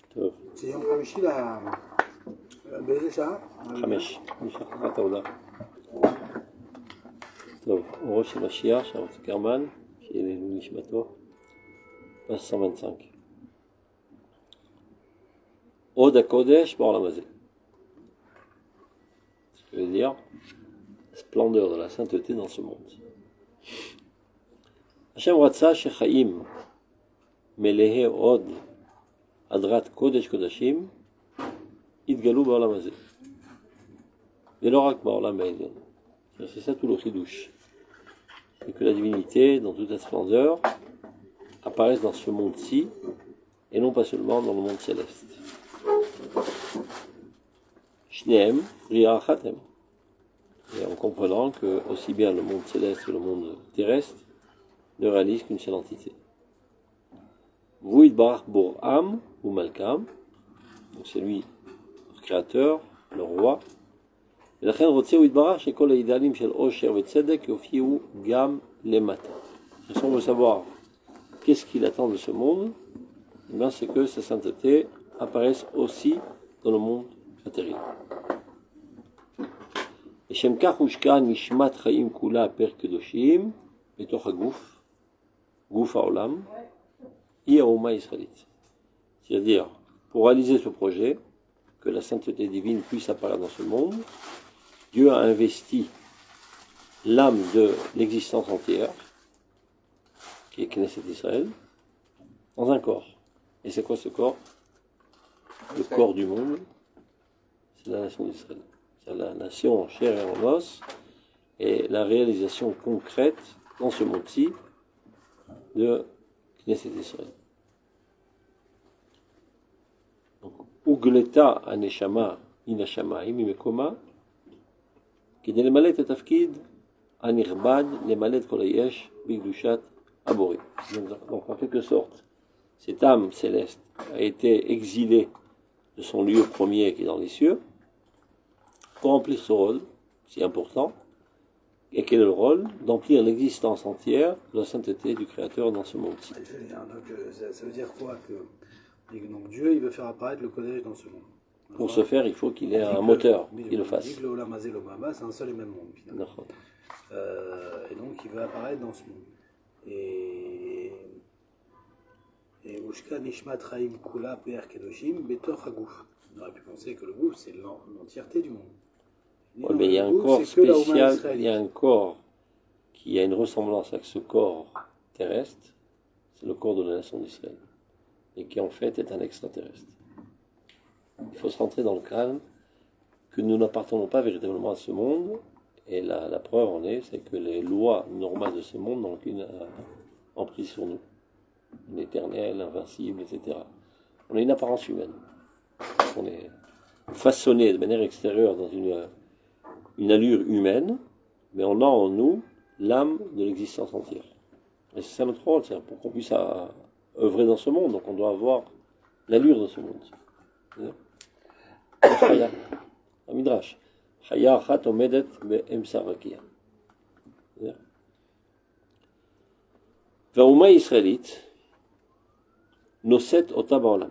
טוב. זה יום חמישי באיזה שעה? 5. נמשך תקופת העולה. טוב, אורו של משיח, שרון צוקרמן, שיהיה לעילוי נשמתו. פס 125. עוד הקודש בעולם הזה. Ce que veut dire la splendeur de la sainteté dans ce monde. Hashem רצה שחיים מלאי עוד הדרת קודש קודשים יתגלו בעולם הזה. ולא רק בעולם העליון. C'est ça tout le chidouche. C'est que la divinité, dans toute sa splendeur, apparaisse dans ce monde-ci, et non pas seulement dans le monde céleste. Shneem, Riachatem. Et en comprenant que aussi bien le monde céleste que le monde terrestre ne réalisent qu'une seule entité. Vuit Barach Bor'am ou Malkam, donc c'est lui le créateur, le roi. ולכן רוצה הוא יתברך שכל האידאלים של עושר וצדק יופיעו גם למטה. Si on veut savoir qu'est-ce qu'il attend de ce monde, eh bien c'est que sa sainteté apparaisse aussi dans le monde matériel. לשם כך הושקע נשמת חיים כולה פר קדושים בתוך הגוף, גוף העולם, היא האומה הישראלית. C'est-à-dire, pour réaliser ce projet, que la sainteté divine puisse apparaître dans ce monde, Dieu a investi l'âme de l'existence entière, qui est Knesset Israël, dans un corps. Et c'est quoi ce corps? Le corps du monde, c'est la nation d'Israël. C'est la nation en chair et en os, et la réalisation concrète dans ce monde-ci de Knesset Israël. Donc, Ugleta Aneshama Inashamaim Imekoma, כדי למלא את התפקיד הנכבד, למלא את כל היש בקדושת הבורא. Donc en quelque sorte, cette âme céleste a été exilée de son lieu premier qui est dans les cieux pour remplir ce rôle si important. Et quel est le rôle? D'emplir l'existence entière de la sainteté du Créateur dans ce monde-ci. Ça veut dire quoi que donc Dieu il veut faire apparaître le Kodesh dans ce monde. Pour ce faire, il faut qu'il ait un moteur qui le fasse. C'est un seul et même monde, finalement. Et donc, il va apparaître dans ce monde. Et Ushka Nishmat Chaim Kula Per Kedoshim Betor Hagouf. On aurait pu penser que le gouffre, c'est l'entièreté du monde. Ouais, mais il y a un corps spécial, il y a un corps qui a une ressemblance avec ce corps terrestre, c'est le corps de la nation d'Israël, et qui en fait est un extraterrestre. Il faut se rentrer dans le crâne que nous n'appartenons pas véritablement à ce monde, et la preuve en est, c'est que les lois normales de ce monde n'ont aucune emprise sur nous. L'éternel, l'invincible, etc. On a une apparence humaine. On est façonné de manière extérieure dans une allure humaine, mais on a en nous l'âme de l'existence entière. Et c'est ça notre rôle, c'est pour qu'on puisse œuvrer dans ce monde, donc on doit avoir l'allure de ce monde. המדרש, חיה אחת עומדת באמצע רקיע. והאומה הישראלית נושאת אותה בעולם.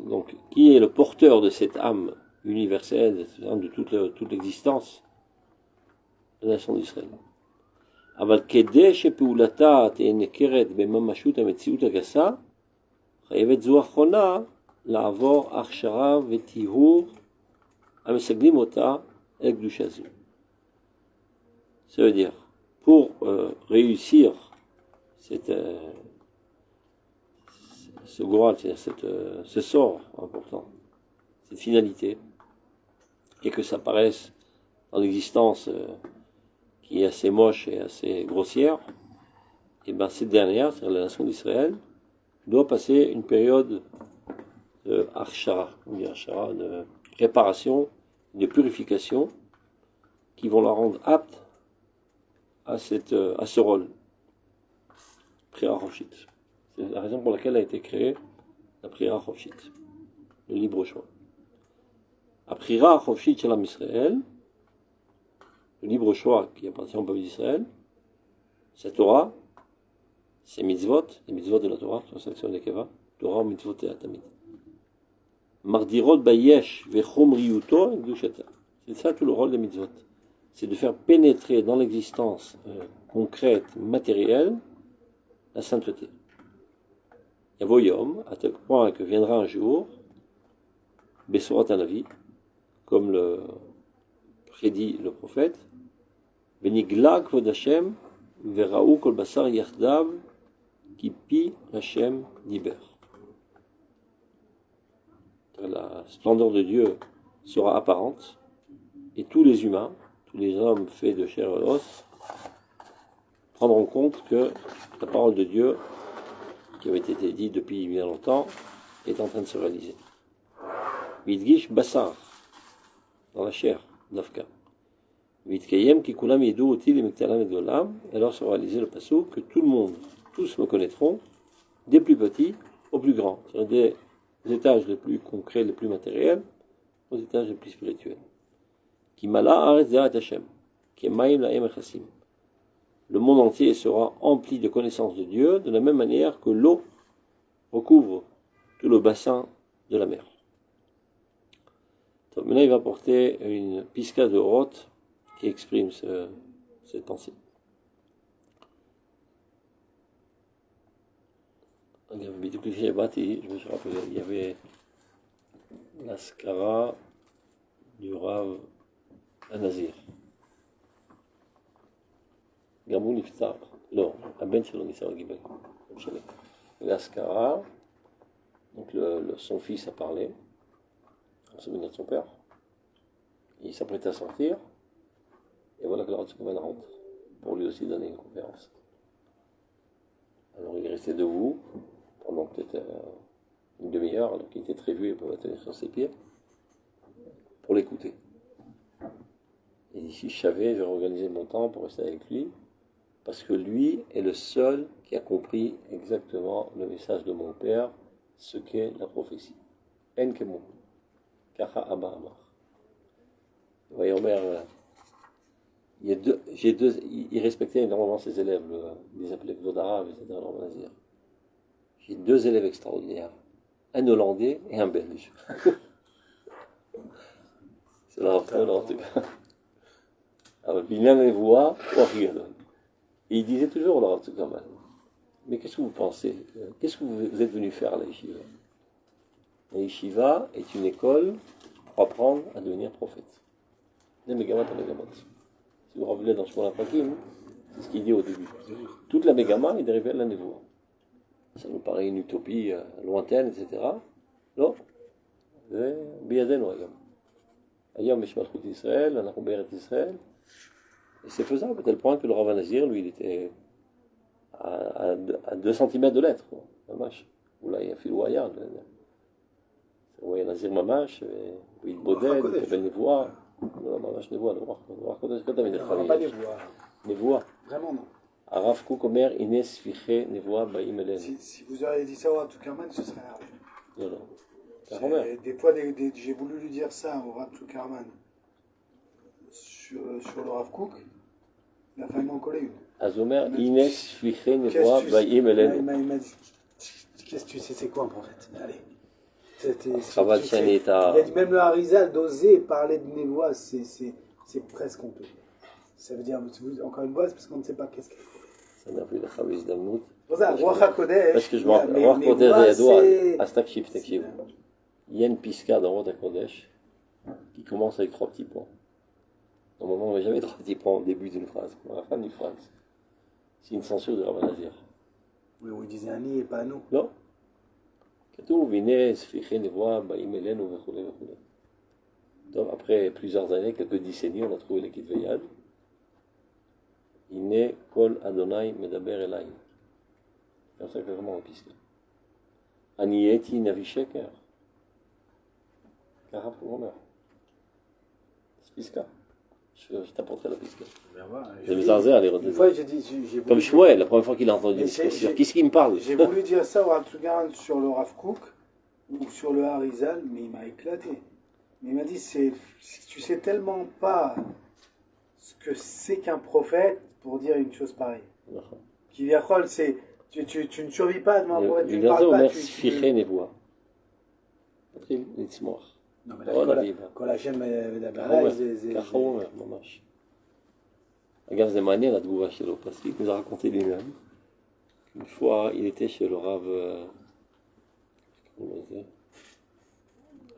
Donc, qui est le porteur de cette âme universelle, de toute l'existence de la nation d'Israël. אבל כדי שפעולתה תהיה ניכרת בממשות המציאות הגסה, חייבת זו האחרונה לעבור הכשרה וטיהור המסגלים אותה אל קדושה זו. Ça veut dire, pour réussir ce goral, c'est-à-dire ce sort important, cette finalité, et que ça paraisse dans l'existence qui est assez moche et assez grossière, et bien cette dernière, c'est-à-dire la nation d'Israël, doit passer une période de arshara, de préparation, de purification, qui vont la rendre apte à ce rôle. Prière Chofshit. C'est la raison pour laquelle a été créée la prière Chofshit, le libre choix. La prière Chofshit chez l'âme Israël, le libre choix qui appartient au peuple d'Israël, c'est Torah, c'est mitzvot, les mitzvot de la Torah, transaction de Keva, Torah, mitzvot et atamid. Mardirot bayesh vechomriuto gdushata. C'est ça tout le rôle des mitzvot. C'est de faire pénétrer dans l'existence concrète, matérielle, la sainteté. Yavoyom, à tel point que viendra un jour, Besorat Anavi, comme le prédit le prophète, Benigla kvod Hashem, veraou kol basar yachdav, ki pi Hashem diber. La splendeur de Dieu sera apparente, et tous les humains, tous les hommes faits de chair et os, prendront compte que la parole de Dieu, qui avait été dite depuis bien longtemps, est en train de se réaliser. Vidgish Bassar, dans la chair, d'Afka. Vidkayem Kikulam Yedou Otil et Miktalam et Golam, et alors se réaliser le passage que tout le monde, tous me connaîtront, des plus petits aux plus grands, c'est-à-dire des étages les plus concrets, les plus matériels, aux étages les plus spirituels. Kimala Aretz Zerat Hashem, Kemaim Laem Echassim. Le monde entier sera empli de connaissances de Dieu, de la même manière que l'eau recouvre tout le bassin de la mer. Donc maintenant, il va porter une pisca de Roth qui exprime cette pensée. Je me suis rappelé, il y avait l'Askara du Rav Anazir. גם הוא נפטר, לא, הבן שלו ניסה גיבל, לא משנה. L'Askara, donc son fils a parlé, en souvenir de son père, il s'apprêtait à sortir, et voilà que le Rav Zuckerman rentre, pour lui aussi donner une conférence. Alors il est resté debout, pendant peut-être une demi-heure, alors qu'il était très vieux, il pouvait tenir sur ses pieds, pour l'écouter. Et si je savais, j'aurais organisé mon temps pour rester avec lui, parce que lui est le seul qui a compris exactement le message de mon père, ce qu'est la prophétie. En kemo, kacha abba amar. Voyez, Omer, il respectait énormément ses élèves, il les appelait Vodarav, etc. J'ai deux élèves extraordinaires, un Hollandais et un Belge. C'est leur appel en tout cas. Alors, Binyan les voix, et il disait toujours, Laurent Zuckerman, mais qu'est-ce que vous pensez? Qu'est-ce que vous êtes venu faire à la Yeshiva? La Yeshiva est une école pour apprendre à devenir prophète. Les mégamat à mégamat. Si vous revenez dans Shmona Prakim, c'est ce qu'il dit au début. Toute la mégama est dérivée de la névoie. Ça nous paraît une utopie lointaine, etc. Non. C'est Biyadenu Ayam. Ayam Mishmat Chut Israël, Anachou Beret Israël. Et c'est faisable, à tel point que le Rav Nazir, lui, il était à 2 cm de lettres, quoi. Mamash. Ou là, il y a Filouaya. Oui, Nazir Mamash, il Boded, il avait Nevoa. Non, Mamash Nevoa, le Roi Kodesh, quand t'avais des familles. Pas Nevoa. Nevoa. Vraiment non. Arav Koukomer, Ines Fiché, Nevoa, Baïm Elen. Si vous auriez dit ça au Rav Zuckerman, ce serait nerveux. Non. Des fois, j'ai voulu lui dire ça au Rav Zuckerman. Sur le Rav Kook, il a failli m'en coller une. Azomer, Ines Fiché, Nevoa, Baïm Elen. Il m'a dit, qu'est-ce que tu sais, c'est quoi un prophète? Allez. Il a dit même le Harizal d'oser parler de Nevoa, c'est presque honteux. Ça veut dire, encore une fois, c'est parce qu'on ne sait pas qu'est-ce qu'elle est. Ça n'a plus la Chavis d'Amnout. Pour ça, Roi HaKodesh. Parce que je me rappelle, Roi HaKodesh, c'est Astakship, il y a une pisca dans Roi HaKodesh qui commence avec 3 petits points. Normalement, on n'a jamais 3 petits points au début d'une phrase, à la fin d'une phrase. C'est une censure de Rav Nazir. Oui, où il disait Ani et pas nous. Non. כתוב, הנה ספיחי נבואה באים אלינו וכו' וכו'. Donc, après plusieurs années, quelques décennies, on a trouvé les Kitve Yad. הנה כל אדוני מדבר אליי. C'est comme ça que vraiment on pisque. אני הייתי נביא שקר. ככה הוא אומר. C'est pisca. Je t'apporterai la pisca. C'est bizarre, les une fois, j'ai comme Shmuel, la première fois qu'il a entendu. Qu'est-ce qu'il me parle? J'ai voulu dire ça au Rav Zuckerman sur le Rav Kook ou sur le Harizal, mais il m'a éclaté. Mais il m'a dit, tu sais tellement pas ce que c'est qu'un prophète pour dire une chose pareille. Qui Viachol, c'est tu ne survis pas devant un prophète, tu ne parles pas. מתחיל לצמוח. כל השם מדבר עליי, זה... ככה הוא אומר, ממש. אגב, זה מעניין התגובה שלו, parce qu'il nous a raconté lui-même. Une fois, il était chez le Rav, comment on dit,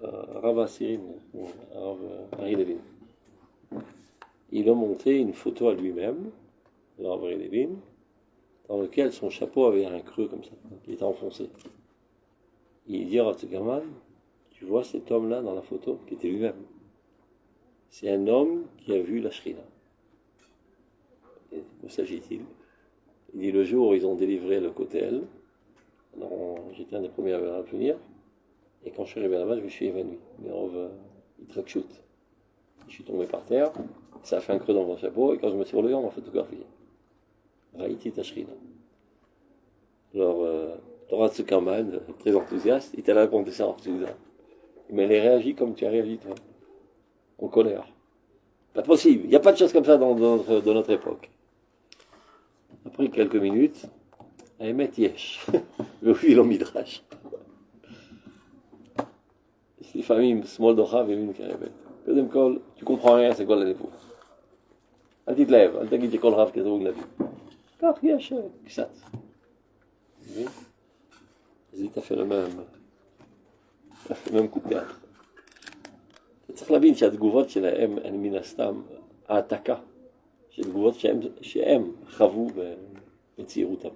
Rav Assirine, Rav Ari Levin. Il a montré une photo à lui-même, le Rav Ari Levin, dans lequel son chapeau avait un creux comme ça, qui était enfoncé. Il dit à Rav Zuckerman, tu vois cet homme-là dans la photo, qui était lui-même. C'est un homme qui a vu la Shrina. Et de quoi s'agit-il? Il dit le jour où ils ont délivré le Kotel, alors j'étais un des premiers à venir, et quand je suis arrivé là-bas, je me suis évanoui. Je suis tombé par terre, ça a fait un creux dans mon chapeau, et quand je me suis relevé, on m'a photographié. Raïti Tashrina. Alors, Laura Tsukaman, très enthousiaste, il t'a raconté ça en Soudan. Mais elle a réagi comme tu as réagi, toi, en colère. Pas possible, il n'y a pas de choses comme ça dans notre époque. Après quelques minutes, האמת יש, והוביל לו מדרש. יש לפעמים שמאל דוחה וימין מקרבת. קודם כל, tu comprends rien, c'est quoi la נבואה? אל תתלהב, אל תגיד שכל רב כדרוג נביא. כך יש קצת. אז היא תפל même coup de théâtre. אתה צריך להבין שהתגובות שלהם הן מן הסתם העתקה של תגובות שהם חוו בצעירותם.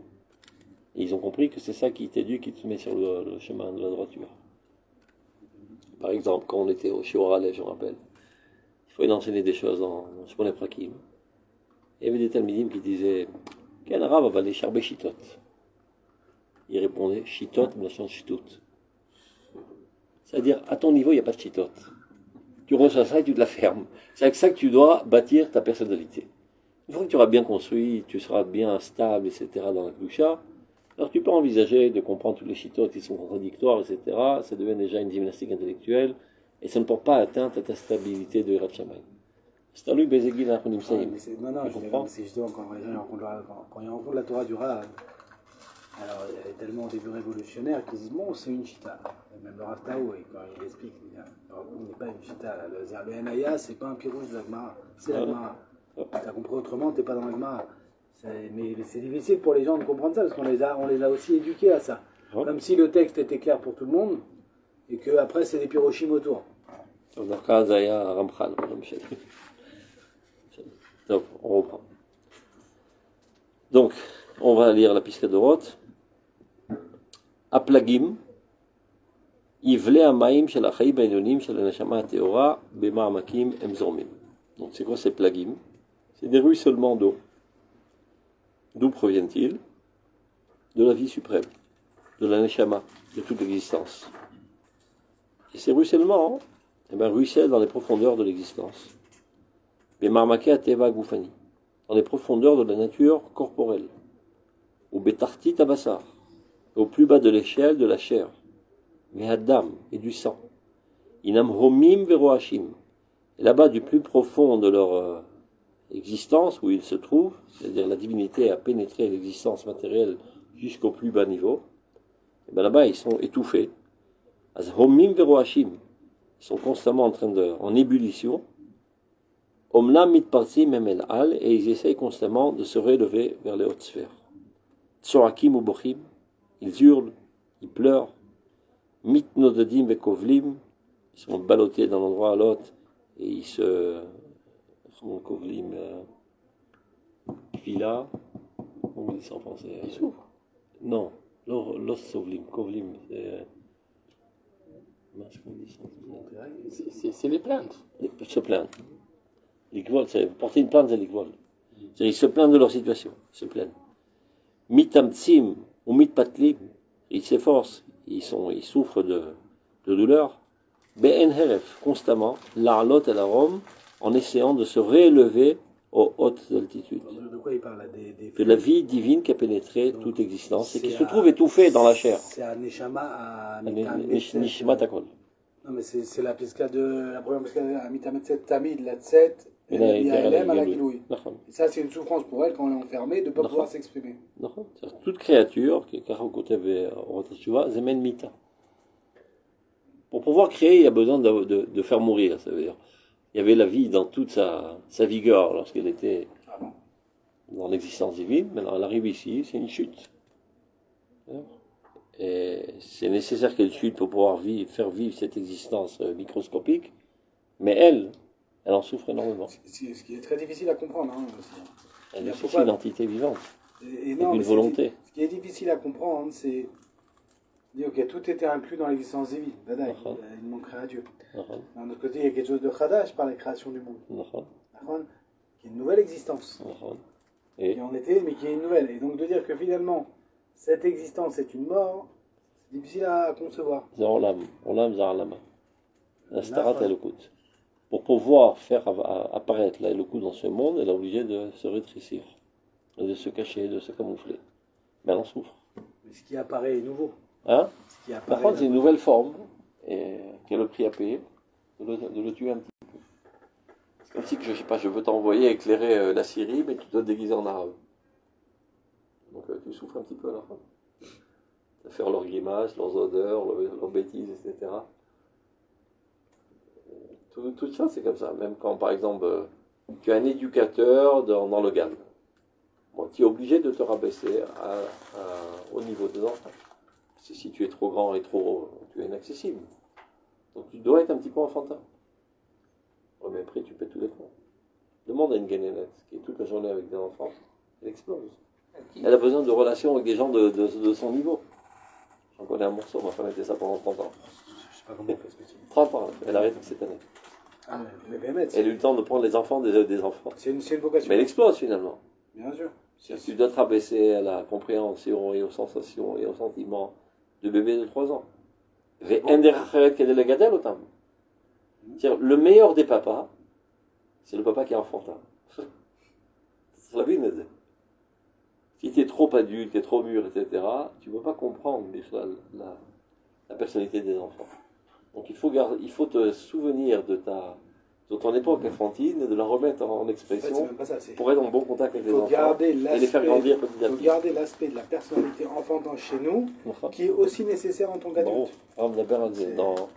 Et ils ont compris que c'est ça qui t'éduque, qui te met sur le chemin de la droiture. Par exemple, quand on était au Shiorale, je me rappelle, il fallait enseigner des choses en Shmone Prakim. Il y avait des talmidim qui disaient Quel arabe va aller charber shitot? Il répondait Shitot, mais la chance shitot. C'est-à-dire, à ton niveau, il n'y a pas de shitot. Tu reçois ça et tu te la fermes. C'est avec ça que tu dois bâtir ta personnalité. Une fois que tu auras bien construit, tu seras bien stable, etc. dans la Klusha, alors tu peux envisager de comprendre tous les chitotes qui sont contradictoires, etc. Ça devient déjà une gymnastique intellectuelle et ça ne porte pas atteinte à ta stabilité de Hirat Shamayim. C'est à lui Bezegil Achonim Saïm. Non, c'est justement quand ils rencontrent la Torah du Rav. Alors, il y a tellement des révolutionnaires qui disent bon, c'est une chita. Même le Rav Taou, quand il explique, il dit on n'est pas une chita. Le Enaya, c'est pas un pirouge de la Gemara, c'est la Gemara. Tu as compris autrement, tu n'es pas dans la Gemara. Mais c'est difficile pour les gens de comprendre ça, parce qu'on les a aussi éduqués à ça. Comme si le texte était clair pour tout le monde, et qu'après c'est des pirochim autour. Donc, on reprend. Donc, on va lire la Piska Dorot. Aplagim, Ivle Amaim shel Achaim Elyonim shel Neshama Teora Bema'amakim Emzormim. Donc, c'est quoi ces plagim? C'est des ruissellements d'eau. D'où proviennent-ils? De la vie suprême, de la Neshama, de toute l'existence. Et ces ruissellements, ruissellent dans les profondeurs de l'existence. Bemarmake Ateva Goufani, dans les profondeurs de la nature corporelle. Ou Betarti Tabassar, au plus bas de l'échelle de la chair. Mehadam, et du sang. Inam Homim Veroachim, et là-bas du plus profond de leur existence, où ils se trouvent, c'est-à-dire la divinité a pénétré l'existence matérielle jusqu'au plus bas niveau, et bien là-bas ils sont étouffés. Az homim veroachim, ils sont constamment en ébullition. Omlam mitpartim memel al, et ils essayent constamment de se relever vers les hautes sphères. Tsorakim ou bochim, ils hurlent, ils pleurent. Mitnodadim vekovlim, ils sont ballottés d'un endroit à l'autre et ils se Kovlim, Kvila, comment on dit ça en français? Ils souffrent? Non, l'os Sovlim, Kovlim, c'est les plaintes. Se plaindre. L'ikvol, c'est porter une plainte, c'est l'ikvol. C'est-à-dire, ils se plaignent de leur situation, ils se plaignent. Mitamtsim ou mitpatlim, ils s'efforcent, ils souffrent de douleur. Be'en heref, constamment, l'arlot et la Rome, en essayant de se réélever aux hautes altitudes. De quoi il parle là, de la vie divine qui a pénétré toute existence et qui se trouve étouffée dans la chair. C'est à Neshama, à Nishma Takol. Non, mais c'est la piska de la première piska de Mitametset Tamid, la Tset, et Yaelem à la Giloui. Et ça, c'est une souffrance pour elle quand elle est enfermée de ne pas pouvoir s'exprimer. Toute créature, qui est Karo Kotev et Rotashuva, Zemen Mita. Pour pouvoir créer, il y a besoin de faire mourir. Ça veut dire, il y avait la vie dans toute sa vigueur lorsqu'elle était dans l'existence divine. Maintenant, elle arrive ici, c'est une chute. Et c'est nécessaire qu'elle chute pour pouvoir faire vivre cette existence microscopique. Mais elle en souffre énormément. Ce qui est très difficile à comprendre. Hein, aussi. Elle est aussi une entité vivante. Et non, une volonté. Ce qui est difficile à comprendre, c'est dire ok, tout était inclus dans l'existence divine. Il manquerait à Dieu. D'un autre côté, il y a quelque chose de Khadash par la création du monde. Qui est une nouvelle existence. Et on était, mais qui est une nouvelle. Et donc de dire que finalement, cette existence est une mort, c'est difficile à concevoir. Olam Zarlama. La Starat Elokut. Pour pouvoir faire apparaître la Elokut dans ce monde, elle est obligée de se rétrécir, de se cacher, de se camoufler. Mais elle en souffre. Mais ce qui apparaît est nouveau. Hein? Par contre, c'est une nouvelle forme, et qui est le prix à payer, de le tuer un petit peu. C'est comme si, je sais pas, je veux t'envoyer éclairer la Syrie, mais tu dois te déguiser en arabe. Donc tu souffres un petit peu à la fin. Faire leurs grimaces, leurs odeurs, leurs bêtises, etc. Tout ça, c'est comme ça. Même quand, par exemple, tu es un éducateur dans le GAN. Bon, tu es obligé de te rabaisser au niveau des enfants. Parce que si tu es trop grand et tu es inaccessible. Donc tu dois être un petit peu enfantin. Ouais, mais après, tu pètes tous les plombs. Demande à une ganénette qui est toute la journée avec des enfants, elle explose. Elle a besoin de relations avec des gens de son niveau. J'en connais un morceau, ma femme était ça pendant 30 ans. Je sais pas comment on fait ce métier. 30 ans, elle arrête cette année. Ah, mais BMS. Elle a eu le temps de prendre les enfants des enfants. C'est une vocation. Mais elle explose finalement. Bien sûr. Tu dois te rabaisser à la compréhension et aux sensations et aux sentiments de bébé de 3 ans. Le meilleur des papas, c'est le papa qui est enfantin. C'est la vie, si tu es trop adulte, tu es trop mûr, etc., tu ne peux pas comprendre la personnalité des enfants. Donc il faut te souvenir de ton époque infantile et de la remettre en expression en fait, ça, pour être en bon contact avec les enfants et les faire grandir petit à petit. Il faut garder l'aspect de la personnalité enfantin chez nous, qui est aussi nécessaire en tant qu'adulte. On a dans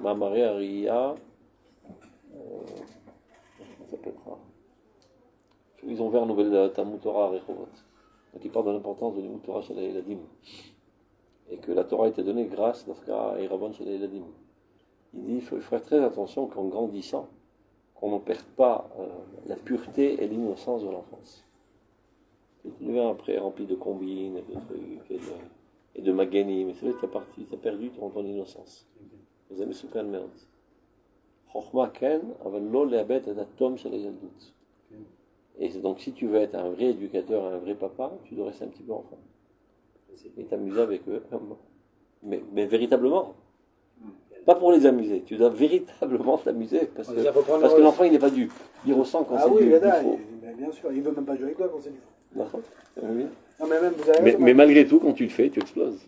Mamare Ariya, ça s'appellera. Ils ont ouvert un nouvel Talmud Torah à Rehovot. Donc ils parlent de l'importance de Talmud Torah chez les Eladim. Et que la Torah a été donnée grâce, dans ce cas, à Irabon chez les Eladim. Il dit, il faut faire très attention qu'en grandissant, qu'on ne perde pas la pureté et l'innocence de l'enfance. Tu deviens après rempli de combines, de trucs, et de magani, mais c'est vrai que tu as perdu ton innocence. Vous avez souffert de merde. Chochma ken, aval lo leabet et atom chez les yaldut. Et donc, si tu veux être un vrai éducateur, un vrai papa, tu dois rester un petit peu enfant. Et t'amuser avec eux. Mais véritablement. Pas pour les amuser. Tu dois véritablement t'amuser. Parce que l'enfant, il n'est pas dupe. Il ressent quand c'est du faux. Bien sûr, il ne veut même pas jouer avec toi quand c'est du faux. D'accord. Oui. Non, mais malgré tout, quand tu le fais, tu exploses.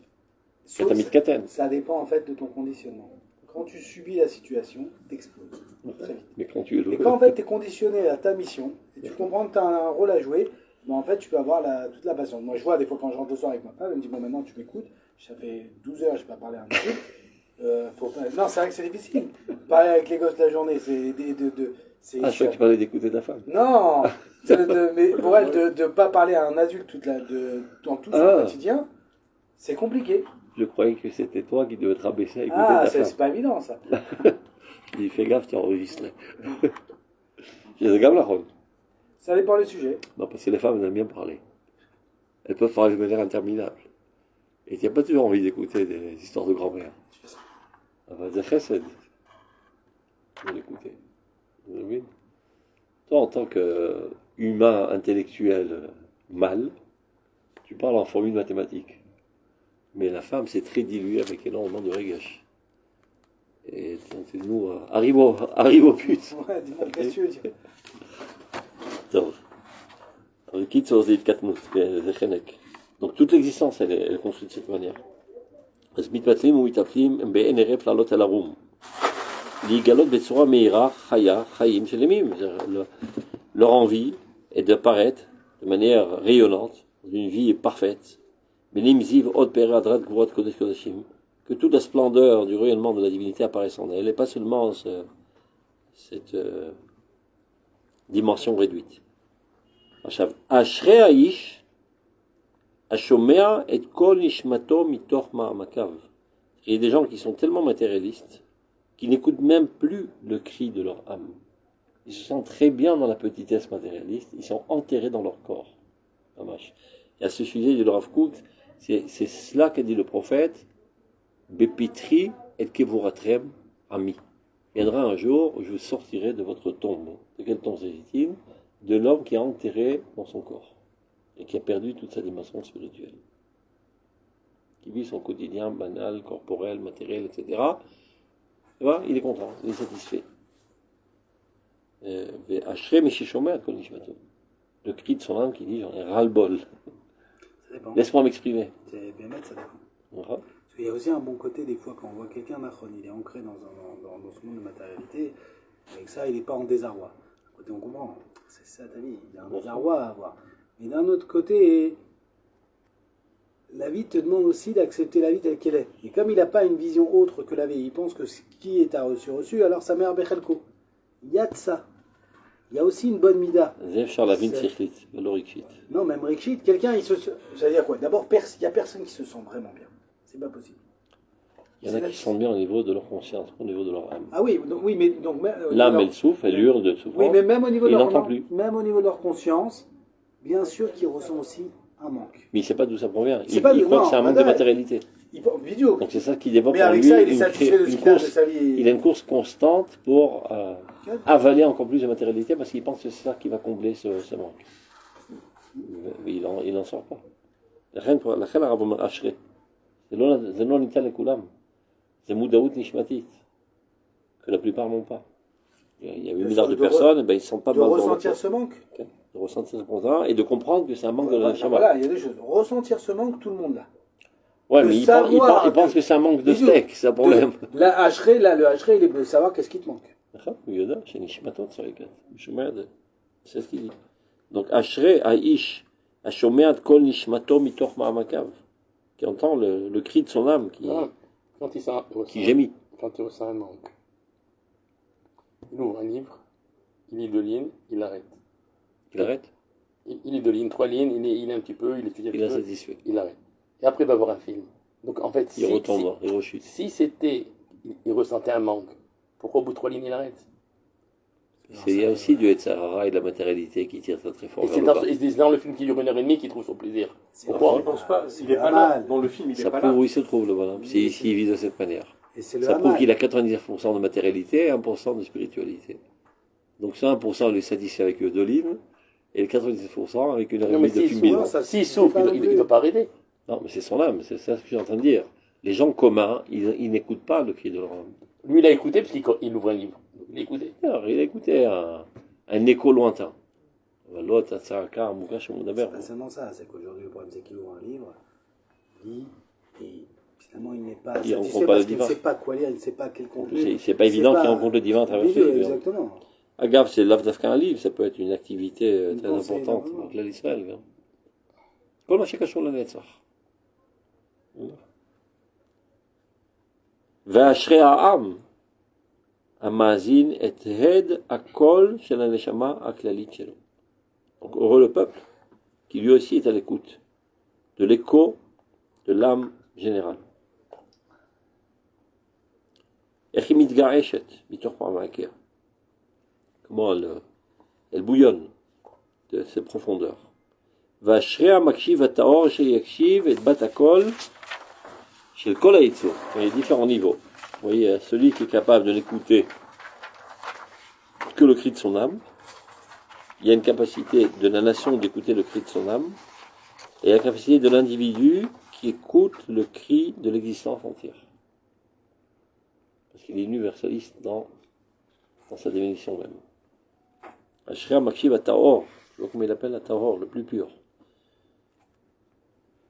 C'est ta mitkaten. Ça dépend en fait de ton conditionnement. Quand tu subis la situation, t'exploses. Mais quand tu et quand en fait tu es conditionné à ta mission, et tu comprends que tu as un rôle à jouer, mais en fait tu peux avoir toute la patience. Moi je vois des fois quand je rentre le soir avec ma femme, elle me dit bon maintenant tu m'écoutes, ça fait 12 heures je n'ai pas parlé à un adulte. Non c'est vrai que c'est difficile. Parler avec les gosses de la journée, c'est je crois que tu parlais d'écouter ta femme. Non mais pour elle de ne pas parler à un adulte dans tout son quotidien, c'est compliqué. Je croyais que c'était toi qui devais te rabaisser à écouter ta femme. C'est pas évident ça. Je dis fais gaffe, tu enregistres. J'ai gaffe la robe. Ça dépend des sujets. Non, parce que les femmes elles aiment bien parler. Elles peuvent parler de manière interminable. Et tu n'as pas toujours envie d'écouter des histoires de grand-mère. C'est chesed de l'écouter. Oui. Toi, en tant qu'humain intellectuel mâle, tu parles en formule mathématique. Mais la femme, c'est très dilué avec énormément de régache. Et nous, arrive au but. Ouais, dis-moi, qu'est-ce que tu veux dire? Donc toute l'existence, elle est construite de cette manière. Leur envie est d'apparaître de manière rayonnante, d'une vie parfaite, Benim ziv od pera adrat gvurat kodesh kodashim. Que toute la splendeur du rayonnement de la divinité apparaisse en elle, et pas seulement cette dimension réduite. Ashrei ha'ish ashomea et kol nishmato mitoch ma'amakav. Il y a des gens qui sont tellement matérialistes qu'ils n'écoutent même plus le cri de leur âme. Ils se sentent très bien dans la petitesse matérialiste, ils sont enterrés dans leur corps. Et à ce sujet de Rav Kook, c'est cela qu'a dit le prophète, Bepitri et kevoratrem ami. Il viendra un jour où je vous sortirai de votre tombe. De quelle tombe s'agit-il? De l'homme qui est enterré dans son corps et qui a perdu toute sa dimension spirituelle, qui vit son quotidien banal, corporel, matériel, etc. Tu vois, il est content, il est satisfait. Le cri de son âme qui dit j'en ai ras-le-bol. Laisse-moi m'exprimer. C'est bien mettre, ça dépend. Voilà. Parce qu'il y a aussi un bon côté, des fois, quand on voit quelqu'un, il est ancré dans ce monde de matérialité, avec ça, il n'est pas en désarroi. D'un côté, on comprend, c'est ça ta vie, il y a un désarroi à avoir. Mais d'un autre côté, la vie te demande aussi d'accepter la vie telle qu'elle est. Et comme il n'a pas une vision autre que la vie, il pense que ce qui est à reçu, alors sa mère Bechelko. Il y a de ça. Il y a aussi une bonne mida. Non, même Rikshit, quelqu'un, ça veut dire quoi? D'abord, il n'y a personne qui se sent vraiment bien. C'est pas possible. Il y en a qui se sentent bien au niveau de leur conscience, au niveau de leur âme. Ah oui, mais donc l'âme, elle souffre, elle hurle de souffrance. Oui, mais même au niveau même au niveau de leur conscience, bien sûr qu'ils ressentent aussi un manque. Mais il ne sait pas d'où ça provient. Il croit que c'est un manque de matérialité. Vidéo. Donc c'est ça qui développe mais avec lui ça, il est satisfait de ce qu'il a de sa vie. Il a une course constante pour avaler encore plus de matérialité parce qu'il pense que c'est ça qui va combler ce manque. Mais il n'en sort pas. לכן הרב אומר אשרי. זה לא ניתן לכולם. זה מודעות נשמתית. Que la plupart n'ont pas. Il y a 8 milliards de personnes, ben, ils ne sont pas de ressentir ce manque. Okay. De ressentir ce manque et de comprendre que c'est un manque de la neshama. Voilà, il y a des choses. Ressentir ce manque, tout le monde l'a. Ouais, mais il pense que c'est un manque de steak, c'est un problème. Le Hachrei, il est de savoir qu'est-ce qui te manque. C'est ce qu'il dit. Donc, Hachrei, Haïsh, Hashomeat Kol Nishmato Mitoch Ma'amakav, qui entend le cri de son âme, qui gémit. Quand il ressent un manque, il ouvre un livre, il lit 2 lignes, il arrête. Il arrête? Il lit 2 lignes, 3 lignes, il est un petit peu, il étudie un petit peu. Il est satisfait. Il arrête. Et après, il va voir un film. Donc, en fait, il retombe, il rechute. Si c'était, il ressentait un manque, pourquoi au bout de 3 lignes, il arrête? Il y a aussi du Etzarara et de la matérialité qui tire très très fort. Et c'est dans le film qui dure 1h30 qu'il trouve son plaisir. Pourquoi? Il ne pense pas, s'il n'est pas là, dans le film, il n'est pas là. Ça prouve où il se trouve le bonhomme, s'il vit de cette manière. Et ça prouve qu'il a 99% de matérialité et 1% de spiritualité. Donc ce 1% lui satisfait avec Yodoline et le 99% avec une remise de film bidon. S'il souffre, il ne doit pas arrêter. Non, mais c'est son âme, c'est ça ce que je suis en train de dire. Les gens communs, ils n'écoutent pas le cri de leur âme. Lui, il a écouté parce qu'il ouvre un livre. Il a écouté. Alors, il a écouté un écho lointain. C'est pas seulement ça, c'est qu'aujourd'hui le problème c'est qu'il ouvre un livre, lit, et finalement il n'est pas satisfait parce qu'il ne sait pas quoi lire, il ne sait pas quel contenu. C'est pas évident qu'il rencontre le divin à travers ce livre. Exactement. Agave, c'est l'avdafka un livre, ça peut être une activité très importante pour l'Israël. Comme à Shekashon la Netzach. Ve'ashrei ha'am המאזין את הד הקול של הנשמה הכללית שלו. Donc heureux le peuple qui lui aussi est à l'écoute de l'écho de l'âme générale. איך היא מתגעשת מתוך מעמקיה. Comment elle bouillonne de ses profondeurs. ואשרי המקשיב הטהור שיקשיב את בת הקול של כל היצור. Il y a différents niveaux. Vous voyez, celui qui est capable de n'écouter que le cri de son âme, il y a une capacité de la nation d'écouter le cri de son âme, et la capacité de l'individu qui écoute le cri de l'existence entière. Parce qu'il est universaliste dans sa définition même. Ashra Makshiv Ataor, comme il appelle Ataor, le plus pur.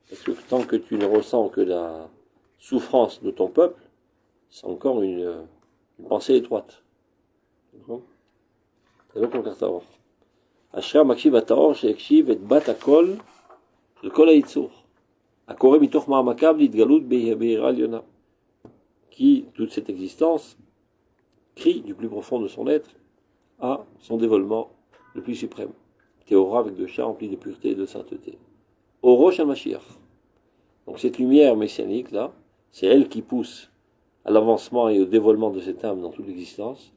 Parce que tant que tu ne ressens que la souffrance de ton peuple, c'est encore une pensée étroite. C'est donc le Taor. Asher Makshiv Ataor, Shekshiv et Bat Akol, le Kol Haïtsour. Akore mitoch ma'amakav l'itgalut be'ira liona. Qui, toute cette existence, crie du plus profond de son être à son dévoilement le plus suprême. Théora avec deux chats remplis de pureté et de sainteté. Au Rosh HaMashiach. Donc cette lumière messianique là, c'est elle qui pousse à l'avancement et au dévoilement de cette âme dans toute l'existence.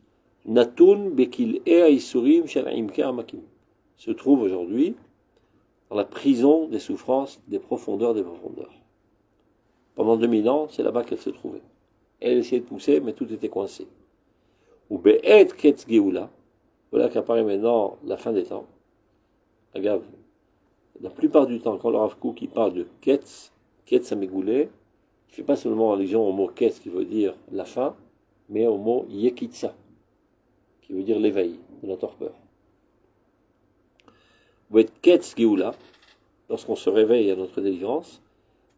Natun bekil isurim shel imke amakim se trouve aujourd'hui dans la prison des souffrances des profondeurs des profondeurs. Pendant 2000 ans, c'est là-bas qu'elle se trouvait. Elle essayait de pousser, mais tout était coincé. Ou be'et ketz geoula, voilà qu'apparaît maintenant la fin des temps. Regarde, la plupart du temps, quand le Rav Kook parle de ketz amegoulé, il ne fait pas seulement allusion au mot ketz qui veut dire la fin, mais au mot yekitsa, qui veut dire l'éveil de la torpeur. Ou être ketz geoula, lorsqu'on se réveille à notre délivrance,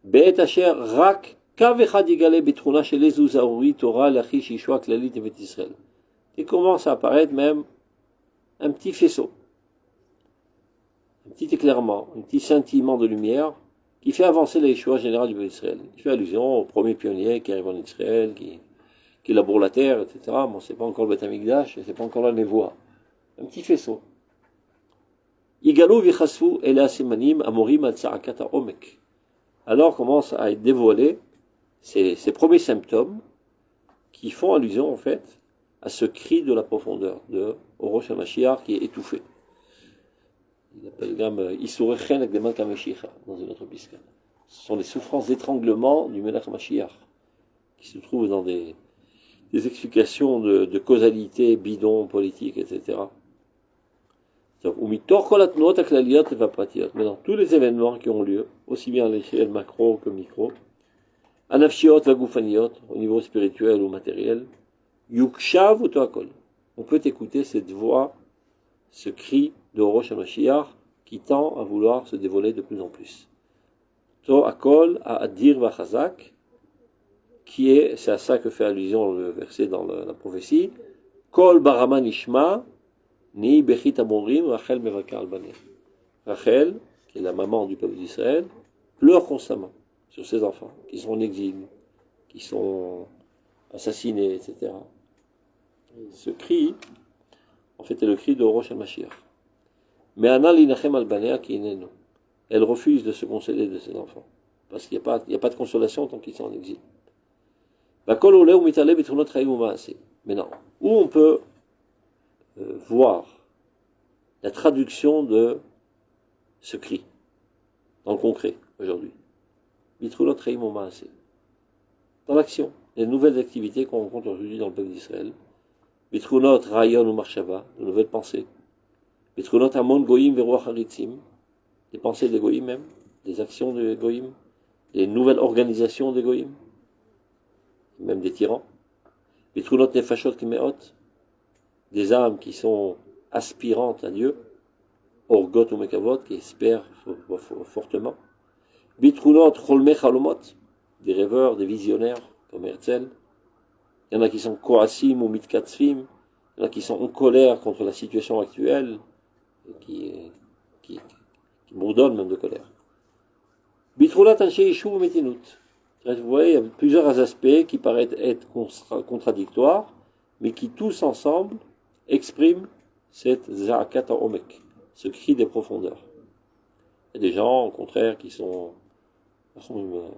be'et asher rak et commence à apparaître même un petit faisceau, un petit éclairement, un petit scintillement de lumière qui fait avancer la Yeshua générale du peuple d'Israël. Il fait allusion au premier pionnier qui arrive en Israël, qui laboure la terre, etc. Bon, c'est pas encore le Beth Amikdash, c'est pas encore la Névoa. Un petit faisceau. Yigalou vichasu ela simanim amorim al tzarakat ha'omek. Alors commence à être dévoilé ces premiers symptômes qui font allusion en fait à ce cri de la profondeur de Rosh HaMashiach qui est étouffé. Il appelle gamme Isurechen avec des Malka Meshicha dans une autre pisca. Ce sont les souffrances d'étranglement du Melech Mashiach qui se trouvent dans des explications de causalité bidon, politique, etc. Mais dans tous les événements qui ont lieu, aussi bien à l'échelle macro que micro, anafshiot vagufaniot, au niveau spirituel ou matériel, yukshav utoakol. On peut écouter cette voix, ce cri de Rosh HaMashiach qui tend à vouloir se dévoiler de plus en plus. To akol à adir vachazak, qui est, c'est à ça que fait allusion le verset dans la prophétie, kol barama nishma, ni bechit amorim, Rachel mevakar al-baneh. Rachel, qui est la maman du peuple d'Israël, pleure constamment sur ses enfants, qui sont en exil, qui sont assassinés, etc. Et ce cri, en fait, est le cri de Rosh HaMashiach. Mais Anna linachem al-baneh qui inenu. Elle refuse de se consoler de ses enfants, parce qu'il n'y a pas de consolation tant qu'ils sont en exil. Maintenant, où on peut voir la traduction de ce cri dans le concret aujourd'hui. Dans l'action, les nouvelles activités qu'on rencontre aujourd'hui dans le peuple d'Israël. Bitrunot rayon ou marshava, de nouvelles pensées. Bitrunot amon goyim veruach haritzim, des pensées des goyim même, des actions des goyim, des nouvelles organisations des goyim, même des tyrans. Bitrunot nefashot kimeot, des âmes qui sont aspirantes à Dieu, orgot ou mekavot, qui espèrent fortement. Bitrunot cholme chalomot, des rêveurs, des visionnaires, comme Herzl. Il y en a qui sont koasim ou mitkatzfim, il y en a qui sont en colère contre la situation actuelle, et qui bourdonnent même de colère. Bitrulat anshe yishuv metinut. Vous voyez, il y a plusieurs aspects qui paraissent être contradictoires, mais qui tous ensemble expriment cette za'akat ha'omek, ce cri des profondeurs. Il y a des gens, au contraire, qui sont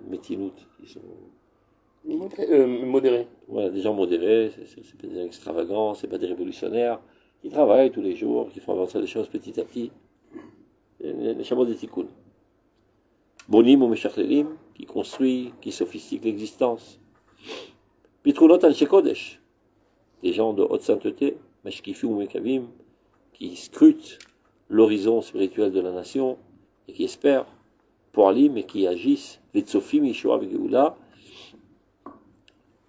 métinut, qui sont modérés. Voilà, des gens modérés, c'est pas des extravagants, c'est pas des révolutionnaires, qui travaillent tous les jours, qui font avancer les choses petit à petit. Les chameaux des tikkuns. Bonim ou meshachlelim, qui construit, qui sophistique l'existence. Pitrunot anshe kodesh, des gens de haute sainteté, meshkifu ou mekavim, qui scrutent l'horizon spirituel de la nation et qui espèrent, pour alim et qui agissent, vetsofim yeshua v'geoula,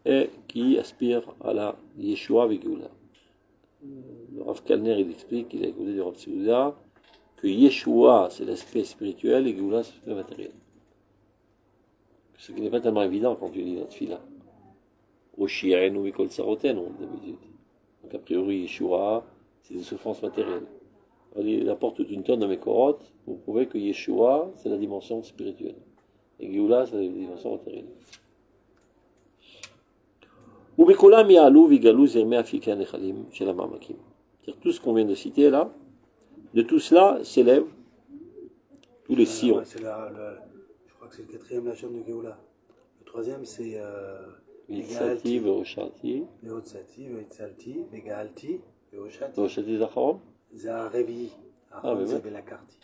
et qui aspirent à la yeshua v'geoula. Le Rav Kalner, il explique, il a écouté du Rav Tzouda, que Yeshua, c'est l'aspect spirituel et Geoula, c'est le matériel. Ce qui n'est pas tellement évident quand tu lis notre fila. Au Shiren ou Mikol Saroten, d'habitude. Donc, a priori, Yeshua, c'est des souffrances matérielles. Alors, il apporte toute une tonne de Mekorot pour prouver que Yeshua, c'est la dimension spirituelle. Et Géoula, c'est une dimension terrible. ובכולם יעלו ויגלו זרמי אפיקי הנחלים של המעמקים. Tout ce qu'on vient de citer là, de tout cela s'élèvent tous les sillons. Je crois que c'est le quatrième Lachon de Géoula. Le troisième c'est Vitzati, Veoshati. Veotsati, Veotsati, Vegalti, Veoshati. Veoshati זה האחרון? זה הרביעי. האחרון באמת? זה בלקרתי.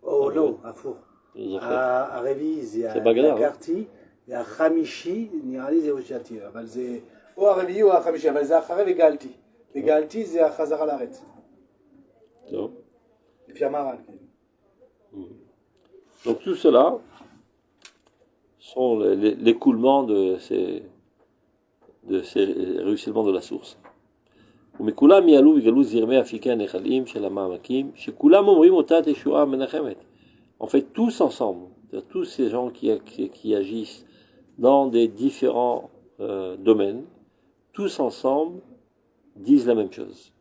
או לא, הפוך. אני זוכר. הרביעי זה בגדה, לקרתי, והחמישי נראה לי זה הושעתי, אבל זה או הרביעי או החמישי, אבל זה אחרי וגלתי. וגלתי זה החזרה לארץ. טוב. לפי המהר"ל. Donc tout cela sont l'écoulement de ces ruissellements de la source. ומכולם יעלו ויגלו זרמי אפיקי הנחלים של המעמקים, שכולם אומרים אותה תשועה מנחמת. En fait, tous ensemble, tous ces gens qui agissent dans des différents domaines, tous ensemble disent la même chose.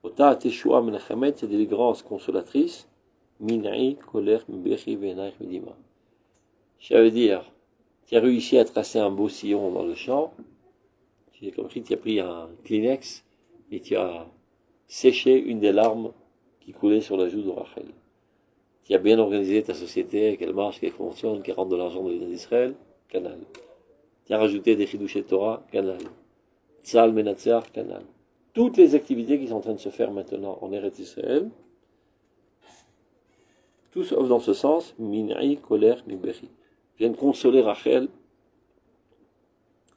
Ota teshua menachemet, c'est délivrance consolatrice. Minai, kolech, mbechi, venaich, medima. Ça veut dire, tu as réussi à tracer un beau sillon dans le champ, j'ai compris, tu as pris un Kleenex et tu as séché une des larmes qui coulait sur la joue de Rachel. Tu as bien organisé ta société, qu'elle marche, qu'elle fonctionne, qu'elle rentre de l'argent dans l'État d'Israël, canal. Tu as rajouté des chidouchés de Torah, canal. Tzal, Menatzar, canal. Toutes les activités qui sont en train de se faire maintenant en Eretz Israël, tous œuvrent dans ce sens, Minai, colère, Mibechi. Viennent consoler Rachel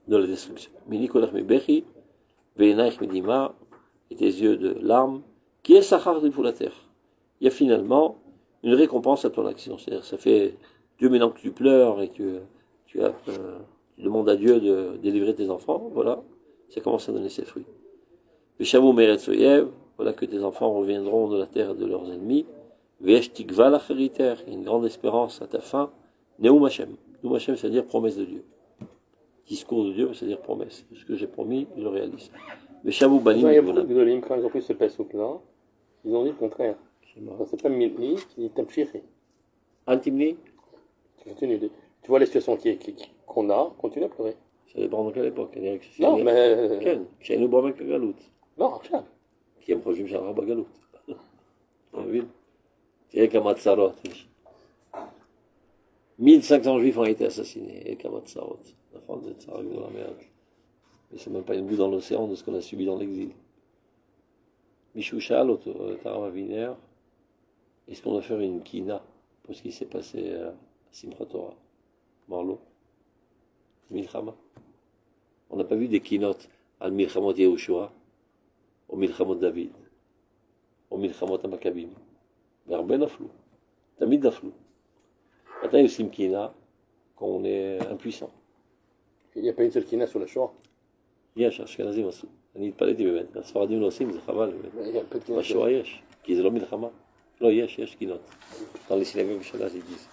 de la destruction. Mini, colère, Mibechi, Venaich, Medima, et tes yeux de larmes, qui est Sachar de la terre. Il y a finalement une récompense à ton action. C'est-à-dire, ça fait Dieu maintenant que tu pleures et que tu demandes à Dieu de délivrer tes enfants, voilà, ça commence à donner ses fruits. Veshamu Meretz Oyev, voilà que tes enfants reviendront de la terre de leurs ennemis. Vesh Tikva Lachériter, il y a une grande espérance à ta fin. Neum Hashem. Neum Hashem, c'est-à-dire promesse de Dieu. Discours de Dieu, c'est-à-dire promesse. Ce que j'ai promis, je le réalise. Veshamu Banim. Il y a beaucoup de Godolim, quand ils ont pris ce pasouk-là, ils ont dit le contraire. C'est pas Milni, c'est Tamshiri. Antimni. Tu vois les situations qu'on a, continue à pleurer. Ça dépend de quelle époque. Non, mais. Quel Chez nous, Bramek Galout. Non, עכשיו. כי הם חושבים שהרב בגלות. אתה מבין? תראה כמה צרות יש. 1500 juifs ont été assassinés, et כמה צרות. נכון, זה צרה גדולה מאוד. Mais c'est même pas une boue dans l'océan de ce qu'on a subi dans l'exil. מישהו שאל אותו, את הרב אבינר, est-ce qu'on doit faire une kina pour ce qui s'est passé à Simchat Torah? Marlo. Milchama. On n'a pas vu des keynotes al Milchamot Yehoshua, au Milchamot David, au Milchamot Amakabim. והרבה נפלו, תמיד נפלו. מתי עושים קינה? quand on est impuissant. Il n'y a pas une seule kina sur la Shoah. יש, האשכנזים עשו. אני התפלאתי באמת, הספרדים לא עושים, זה חבל באמת. בשואה יש, כי זה לא מלחמה. לא, יש קינות. dans les synagogues là, ils disent.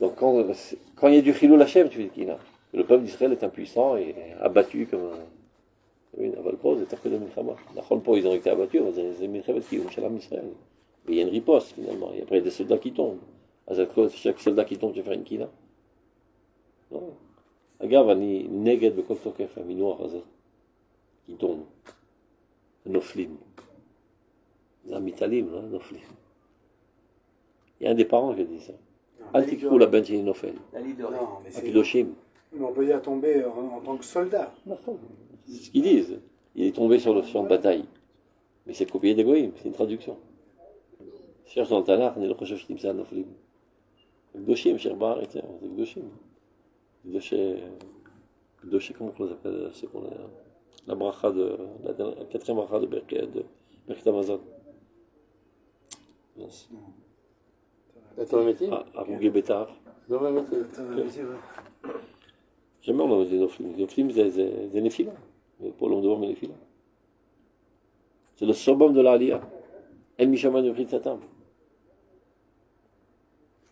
Donc quand il y a du chilou Hashem, tu fais le kina. Le peuple d'Israël est impuissant et abattu comme un... אבל פה זה תוך כדי מלחמה. נכון, פה ils ont été abattus, אבל זה מלחמת קיום של עם ישראל. Mais il y a une riposte finalement, et après il y a des soldats qui tombent. אז chaque soldat qui tombe, tu fais une קינה. Non. אגב, אני נגד בכל תוקף המינוח הזה. qui tombe. נופלים. זה המתעלים, לא? נופלים. Il y a un des parents qui a dit ça. אל תקחו לבן שלי נופל. הקדושים. Mais on peut dire tomber en tant que soldat. C'est ce qu'ils disent. Il est tombé sur le champ de bataille. Mais c'est copié des goïms, c'est une traduction. Cherche dans le Tanakh, on est le Khoshesh Timsa Noflim. Gdoshim, Sherbar, etc. C'est Gdoshim. Gdoshim, comment on les appelle ceux qu'on a. La bracha de. La quatrième bracha de Berkhet Amazon. C'est ton métier? Arugé Betar. C'est ton métier. Jamais on a dit Noflim. Noflim, c'est Nefila. Mais pour l'on devant Nefila. C'est le summum de l'Aliyah. El Mishama de Satam.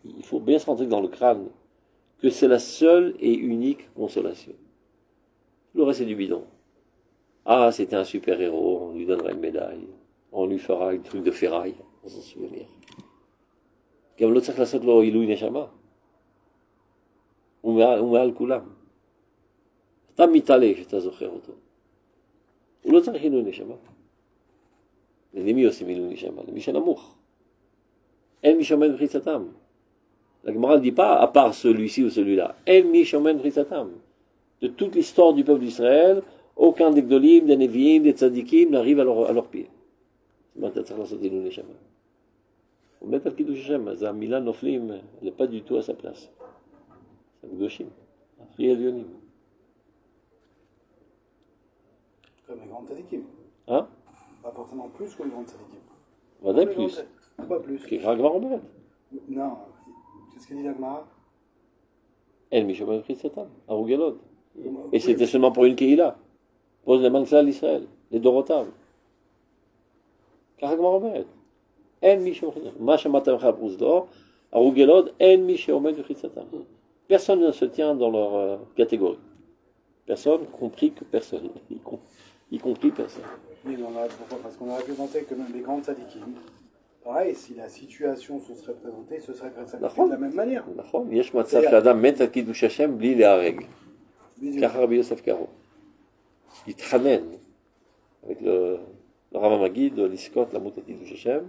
Il faut bien se rentrer dans le crâne que c'est la seule et unique consolation. Le reste c'est du bidon. Ah, c'était un super-héros, on lui donnera une médaille, on lui fera un truc de ferraille, pour s'en souvenir. Comme l'autre, ça, il loue une neshama. ומעל כולם. אתה מתעלה כשאתה זוכר אותו. הוא לא צריך עילוי נשמה. למי עושים עילוי נשמה? למי שנמוך. אין מי שעומד בחיצתם. La Gemara ne dit pas, à part celui-ci ou celui-là, En mi shomen brisatam. De toute l'histoire du peuple d'Israël, aucun des Gdolim, des Nevi'im, des Tzadikim n'arrive à leurs pieds. C'est maintenant ça lance des Neshama. On met al Kiddush Hashem, la Mila Noflim, elle n'est pas du tout à sa place. C'est Gdoshim, Afri Elionim. Comme les grands tzadikim. Hein? Pas forcément plus que les grands tzadikim. On va dire plus. Pas plus. Qui est grand mère. Non. Qu'est-ce que dit la Gemara? En mi shomen brisatam, Arugelod. Et c'était seulement pour une Kehila. Pose les manclas l'Israël, les Dorotav. Car Agmar אומרת, אין מי שעומד, מה שמעת ממך פרוזדור, ארוגלוד, אין מי שעומד בחיצתם. Personne ne se tient dans leur catégorie. Personne, compris que personne. Y compris personne. Oui, mais pourquoi? Parce qu'on aurait pu penser que même les grands tzadikim, pareil, si la situation se serait présentée, ce serait sacrifié de la même manière. נכון, יש מצב שאדם מת על קידוש השם בלי להרג. ככה רבי יוסף קארו. התחנן avec le Rav Magid de l'Iskot, la Mouta Kiddush Hashem.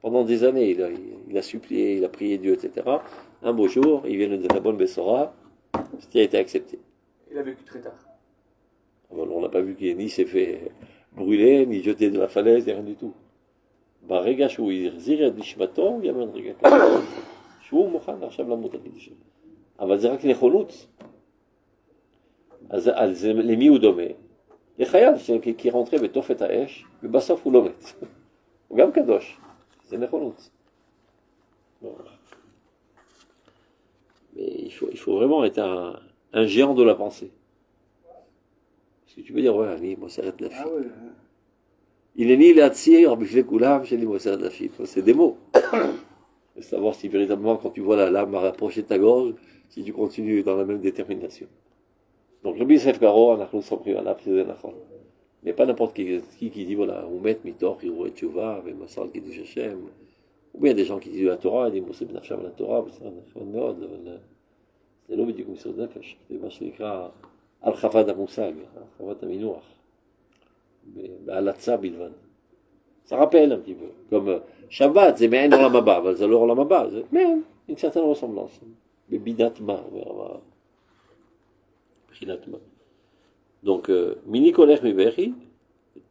Pendant des années, il a supplié, il a prié Dieu, etc. Un beau jour, il vient de donner la bonne Bessora, ce qui a été accepté. Il a vécu très tard. Alors, on n'a pas vu qu'il ni s'est fait brûler, ni jeter de la falaise, ni rien du tout. ברגע שהוא החזיר את נשמתו, יאמן רגע כזה. שהוא מוכן עכשיו למות על קידוש. אבל זה רק נכונות. אז למי הוא דומה? לחייל qui rentrait בתופת האש, ובסוף הוא לא מת. הוא גם קדוש. זה נכונות. Mais il faut vraiment être un géant de la pensée. Parce que tu peux dire, ouais, Ali, moi, ça arrête la fille. Ah ouais. Il est ni là-dessus, Rabbi Koulam, chez les Mossad Lafit. C'est des mots. Il faut savoir si véritablement, quand tu vois la lame rapprocher de ta gorge, si tu continues dans la même détermination. Donc, Rabbi Yosef Karo, on a clos son prix à la c'est d'accord. Mais pas n'importe qui dit, voilà, ou met mitor, qui roule tchouva, avec Massal qui dit Hashem. Ou bien des gens qui disent la Torah, ils disent, Moshe ben Afsham la Torah, c'est l'homme du commissaire de Nefesh. C'est מה שנקרא, הרחבת המושג, הרחבת המינוח. בהלצה בלבד. Ça rappelle un petit peu. Comme Shabbat, c'est מעין עולם הבא, אבל זה לא עולם הבא, זה מעין, une certaine ressemblance. בבידת מה, בחינת מה. Donc, mini kolech mibechi,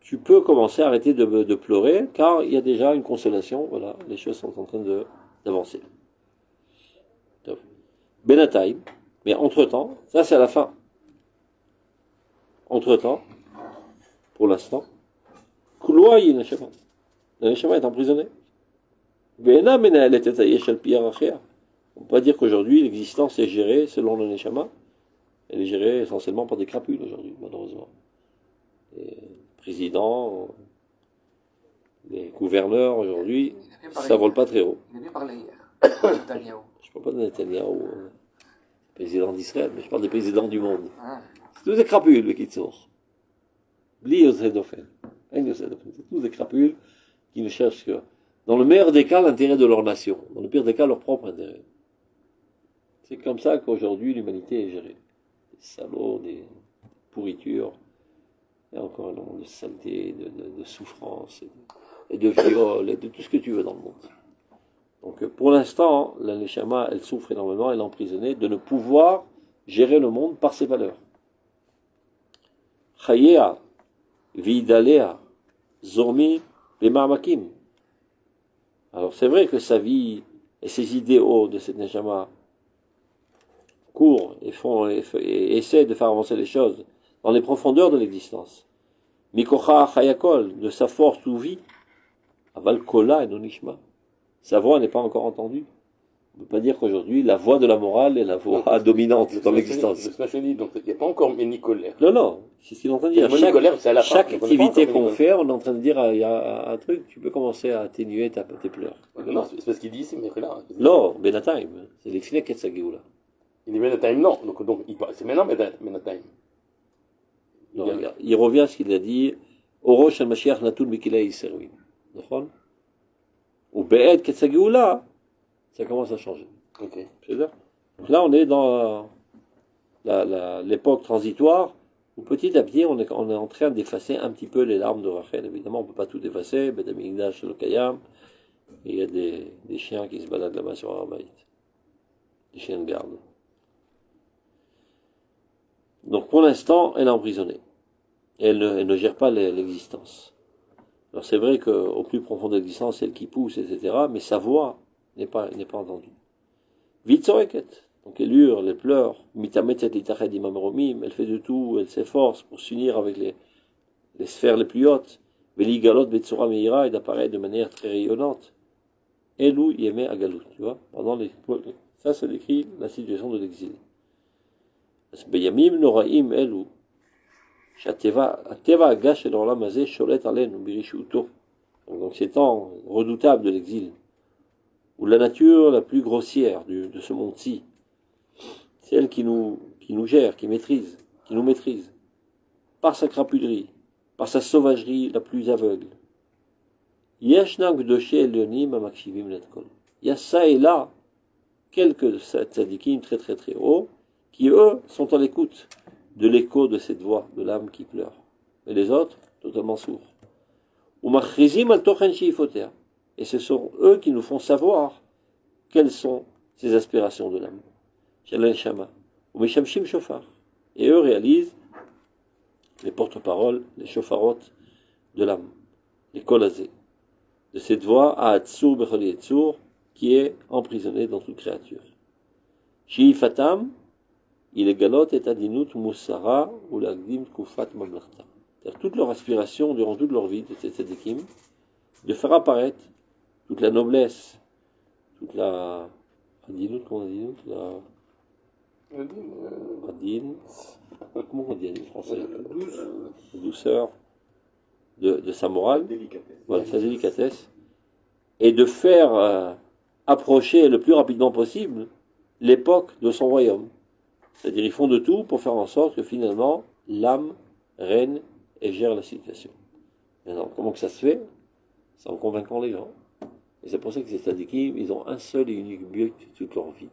tu peux commencer à arrêter de pleurer, car il y a déjà une consolation, voilà, les choses sont en train d'avancer. Benataïm, mais entre-temps, ça c'est à la fin. Entre-temps, pour l'instant, Kouloa yi neshama. La neshama est emprisonnée. Ve'ena menaelet et hayeshal pi arachia. On peut pas dire qu'aujourd'hui l'existence est gérée selon le neshama. Elle est gérée essentiellement par des crapules aujourd'hui, malheureusement. Les présidents, les gouverneurs aujourd'hui, ça vole pas très haut. Il a bien parlé hier, Netanyahu. Je parle pas de Netanyahu, président d'Israël, mais je parle des présidents du monde. Ah. C'est tous des crapules, le Kitsour. Bli Yosedofen. C'est tous des crapules qui ne cherchent que, dans le meilleur des cas, l'intérêt de leur nation. Dans le pire des cas, leur propre intérêt. C'est comme ça qu'aujourd'hui l'humanité est gérée. Des salauds, des pourritures, et encore un nombre de saleté, de souffrance, et de viol, et de tout ce que tu veux dans le monde. Donc pour l'instant, la Neshama, elle souffre énormément, elle est emprisonnée de ne pouvoir gérer le monde par ses valeurs. Chayea, Vidalea, Zormi, les Ma'amakim. Alors c'est vrai que sa vie et ses idéaux de cette Neshama courent et essaient de faire avancer les choses dans les profondeurs de l'existence. Mikocha Chayakol, de sa force ou vie, Aval Kola et Nonishma. Sa voix n'est pas encore entendue. On ne peut pas dire qu'aujourd'hui, la voix de la morale est la voix dominante dans l'existence. C'est ce que je dis, donc il n'y a pas encore Méni colère. Non, c'est ce qu'il est en train de dire. Chaque activité qu'on fait, on est en train de dire, il y a un truc, tu peux commencer à atténuer tes pleurs. Non, c'est parce qu'il dit, c'est là. Non, Benataim, c'est l'exilé Ketsageoula. Il dit Benataim, non, donc c'est maintenant Benataim. Non, il revient à ce qu'il a dit, Orosh al-Mashiach natul mikilei serwin. D'accord? Ou Be'ed Ketsageoula, ça commence à changer. Ok. C'est ça. Donc là, on est dans l'époque transitoire, où petit à petit, on est en train d'effacer un petit peu les larmes de Rachel. Évidemment, on ne peut pas tout effacer, Bet Amikdash, le Kayam, et il y a des chiens qui se baladent là-bas sur Arbaït. Des chiens de garde. Donc pour l'instant, elle est emprisonnée. Elle ne gère pas l'existence. Alors c'est vrai qu'au plus profond de l'existence, c'est elle qui pousse, etc. Mais sa voix n'est pas entendue. Vite soreket. Donc elle hurle, elle pleure. Mitametzet litached imam romim. Elle fait de tout, elle s'efforce pour s'unir avec les sphères les plus hautes. Veligalot betsura meira, et d'apparaître de manière très rayonnante. Elou yemé agalut, tu vois. Ça, ça décrit la situation de l'exil. Beyamim noraim elou. Ateva agash el olam hazeh sholet alenu birishuto. Donc ces temps redoutables de l'exil, où la nature la plus grossière de ce monde-ci, c'est elle qui nous gère, qui nous maîtrise, par sa crapulerie, par sa sauvagerie la plus aveugle. Yeshna gdoshé elionim amakshivim letkol. Il y a ça et là quelques tzadikim très très très hauts qui eux sont à l'écoute de l'écho de cette voix de l'âme qui pleure. Et les autres, totalement sourds. Et ce sont eux qui nous font savoir quelles sont ces aspirations de l'âme. Et eux réalisent les porte-paroles, les shofarot de l'âme, les kolazés, de cette voix à Hatzur Bechol Yetzur qui est emprisonnée dans toute créature. Shi'ifatam, il est galot et adinut musara ou l'agdim kufat mamlachta. C'est-à-dire toute leur aspiration durant toute leur vie de ces tzadikim, de faire apparaître toute la noblesse, toute la adinut, comment on dit la adin, comment on dit en français, la douceur de sa morale, voilà, sa délicatesse, et de faire approcher le plus rapidement possible l'époque de son royaume. C'est-à-dire ils font de tout pour faire en sorte que finalement l'âme règne et gère la situation. Maintenant, comment que ça se fait? C'est en convaincant les gens. Et c'est pour ça que ces tzadikim, ils ont un seul et unique but toute leur vie.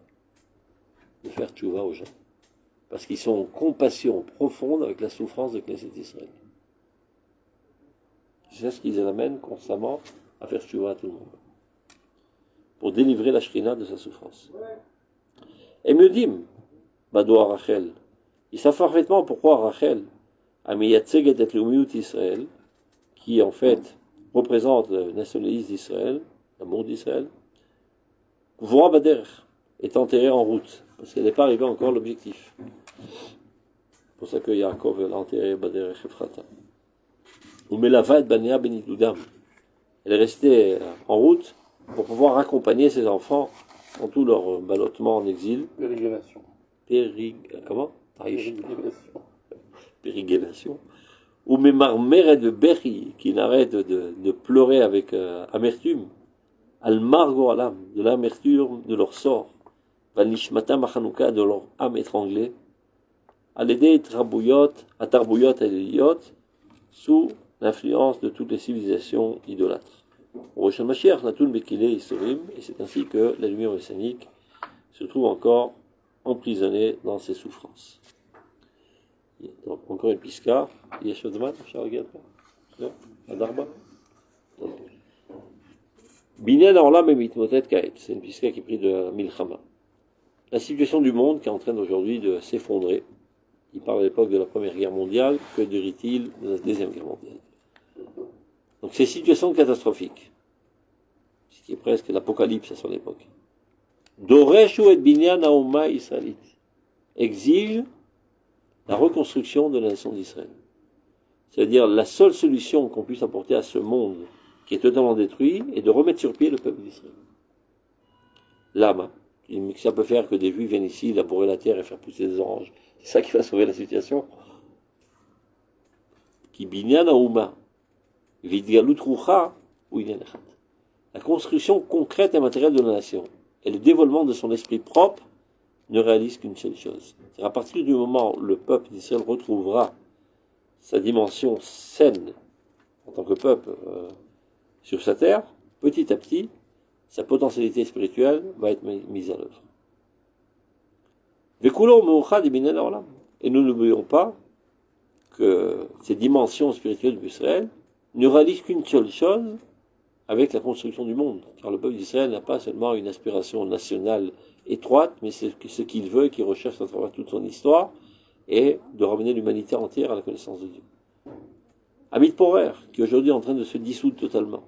De faire tchouva aux gens. Parce qu'ils sont en compassion profonde avec la souffrance de Knesset Israël. C'est ce qu'ils amènent constamment à faire tchouva à tout le monde. Pour délivrer la shrina de sa souffrance. Et me dit, Bado Rachel, ils savent parfaitement pourquoi Rachel a mis Yatzeget et Lumiut Israël, qui en fait représente le nationalisme d'Israël, l'amour d'Israël, Voa Bader est enterré en route, parce qu'elle n'est pas arrivée encore à l'objectif. C'est pour ça que Yaakov l'a enterré Bader et Chefrata. Ou Melavad Bania Benidudam. Elle est restée en route pour pouvoir accompagner ses enfants dans tout leur ballottement en exil. Pérégrination. Comment? Pérégrination. Ou Memarmeret de Berry, qui n'arrête de pleurer avec amertume. Al-Margo Alam, de l'amertume de leur sort. Valishmata Machanouka, de leur âme étranglée. Al-Ede Tarbouyot, Atarbouyot Eliyot, sous l'influence de toutes les civilisations idolâtres. Roshon Mashiach, Natun Bekile Isorim, et c'est ainsi que la lumière messianique se trouve encore emprisonnée dans ses souffrances. Donc, encore une piska. Yeshodman, regarde pas. Adarba. Binyan Orlam et Mitmotet Kaet, c'est une piska qui est prise de Milchama. La situation du monde qui est en train aujourd'hui de s'effondrer. Il parle à l'époque de la Première Guerre mondiale, que dirait-il de la Deuxième Guerre mondiale. Donc c'est une situation catastrophique, ce qui est presque l'apocalypse à son époque. Doreshu et Binyan Aoma Israëlit exige la reconstruction de la nation d'Israël. C'est-à-dire la seule solution qu'on puisse apporter à ce monde qui est totalement détruit est de remettre sur pied le peuple d'Israël. L'âme, ça peut faire que des Juifs viennent ici labourer la terre et faire pousser des oranges. C'est ça qui va sauver la situation. Qui binyan aouma, vidgalut rucha ou inyanechat. La construction concrète et matérielle de la nation et le dévoilement de son esprit propre ne réalisent qu'une seule chose. C'est à partir du moment où le peuple d'Israël retrouvera sa dimension saine en tant que peuple sur sa terre, petit à petit, sa potentialité spirituelle va être mise à l'œuvre. Et nous n'oublions pas que ces dimensions spirituelles d'Israël ne réalisent qu'une seule chose avec la construction du monde. Car le peuple d'Israël n'a pas seulement une aspiration nationale étroite, mais c'est ce qu'il veut et qu'il recherche à travers toute son histoire, et de ramener l'humanité entière à la connaissance de Dieu. Amit Porer, qui aujourd'hui est en train de se dissoudre totalement,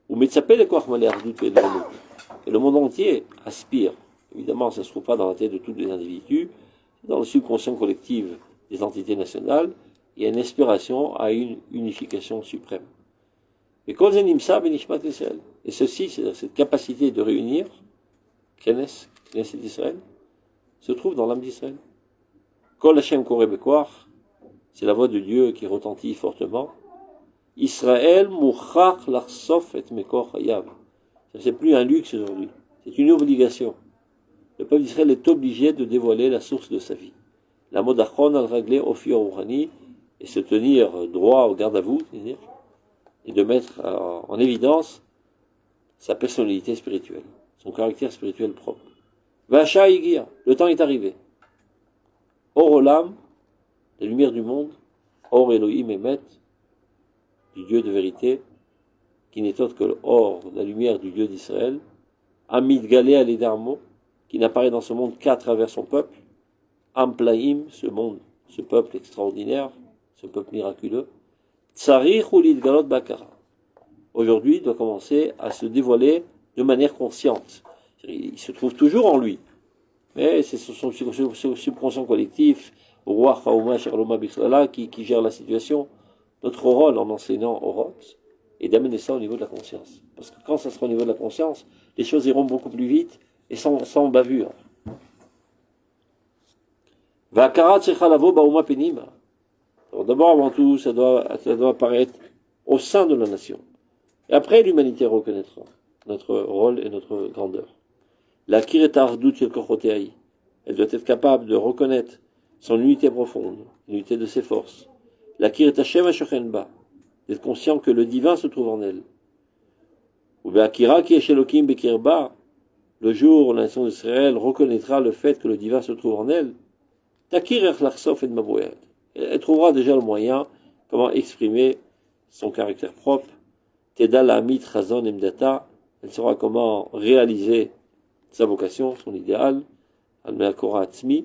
ou Metzapel et Koachmalé Ardout et le monde entier aspire. Évidemment, ça ne se trouve pas dans la tête de tous les individus, dans le subconscient collectif des entités nationales, il y a une aspiration à une unification suprême. Et ceci, c'est cette capacité de réunir, Knesset d'Israël, se trouve dans l'âme d'Israël. Kol Hashem Koreh Bekoach, c'est la voix de Dieu qui retentit fortement. Israël Mouchach Larsof et Mekor Hayav. C'est plus un luxe aujourd'hui, c'est une obligation. Le peuple d'Israël est obligé de dévoiler la source de sa vie. La mode achron al-raglé ofir rouhani, et se tenir droit au garde à vous, c'est-à-dire, et de mettre en évidence sa personnalité spirituelle, son caractère spirituel propre. Vacha Igir, le temps est arrivé. Or Olam, la lumière du monde, Or Elohim Emet, du Dieu de vérité, qui n'est autre que l'or, la lumière du Dieu d'Israël, Amid Galé Aledarmo, qui n'apparaît dans ce monde qu'à travers son peuple, Amplaim, ce monde, ce peuple extraordinaire, ce peuple miraculeux, Tsarich Ulid Galot Bakara. Aujourd'hui, doit commencer à se dévoiler de manière consciente. Il se trouve toujours en lui, mais c'est son subconscient collectif, Roi Chaouma Sherloma Bixlala, qui gère la situation. Notre rôle en enseignant au Roth est d'amener ça au niveau de la conscience. Parce que quand ça sera au niveau de la conscience, les choses iront beaucoup plus vite et sans bavure. Alors d'abord, avant tout, ça doit apparaître au sein de la nation. Et après, l'humanité reconnaîtra notre rôle et notre grandeur. La kiretardut el. Elle doit être capable de reconnaître son unité profonde, l'unité de ses forces. La kiretachem ashochenba, d'être conscient que le divin se trouve en elle. Ou be'akira ki eshelokim bekirba, le jour où la nation d'Israël reconnaîtra le fait que le divin se trouve en elle. Takir echlachsof et maboued. Elle trouvera déjà le moyen comment exprimer son caractère propre. Teda la mit chazon emdata. Elle saura comment réaliser sa vocation, son idéal. Al me'akora atzmi.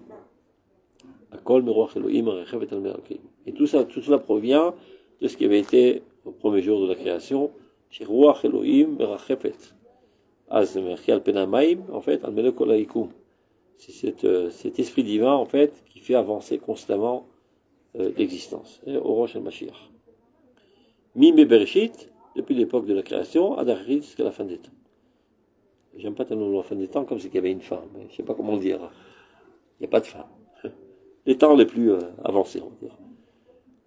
Akol meruach Elohim rechevet al me'akim. Et tout cela provient de ce qui avait été au premier jour de la création. Chez Ruach Elohim merachefet. Az merchial penamaim, en fait, al melekol haikum. C'est cet esprit divin, en fait, qui fait avancer constamment l'existence. Au Rosh al-Mashiach. Mime Bereshit, depuis l'époque de la création, Adarit jusqu'à la fin des temps. J'aime pas tellement la fin des temps, comme c'est qu'il y avait une fin, mais je sais pas comment dire. Il n'y a pas de fin. Les temps les plus avancés, on va dire.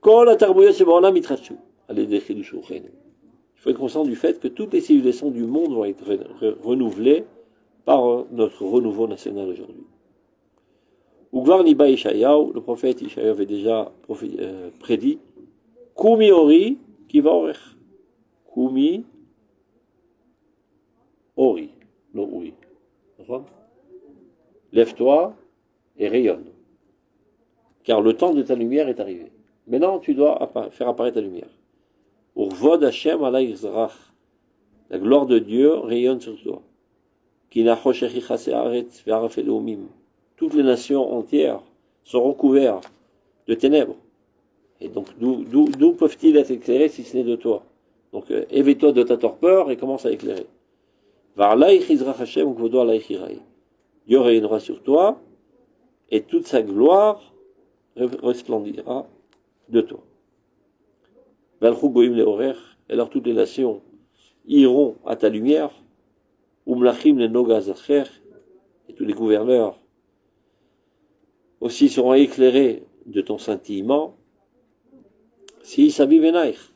Kol atarbouya seborna mitrachu. Allez, décrit du shouchen. Il faut être conscient du fait que toutes les civilisations du monde vont être renouvelées par notre renouveau national aujourd'hui. Ugvar Niba Ishayahu, le prophète Ishayahu avait déjà prédit Kumi Ori Kiva Orech. Kumi Ori, non oui. Lève-toi et rayonne. Car le temps de ta lumière est arrivé. Maintenant, tu dois faire apparaître ta lumière. Urvod Hashem Alayh Zrach. La gloire de Dieu rayonne sur toi. Toutes les nations entières sont recouvertes de ténèbres. Et donc, d'où peuvent-ils être éclairés si ce n'est de toi? Donc, éveille-toi de ta torpeur et commence à éclairer. Dieu rayonnera sur toi et toute sa gloire resplendira de toi. Et alors toutes les nations iront à ta lumière. Umlachim le Nogazacher, et tous les gouverneurs aussi seront éclairés de ton scintillement. Si Sabi Benaich,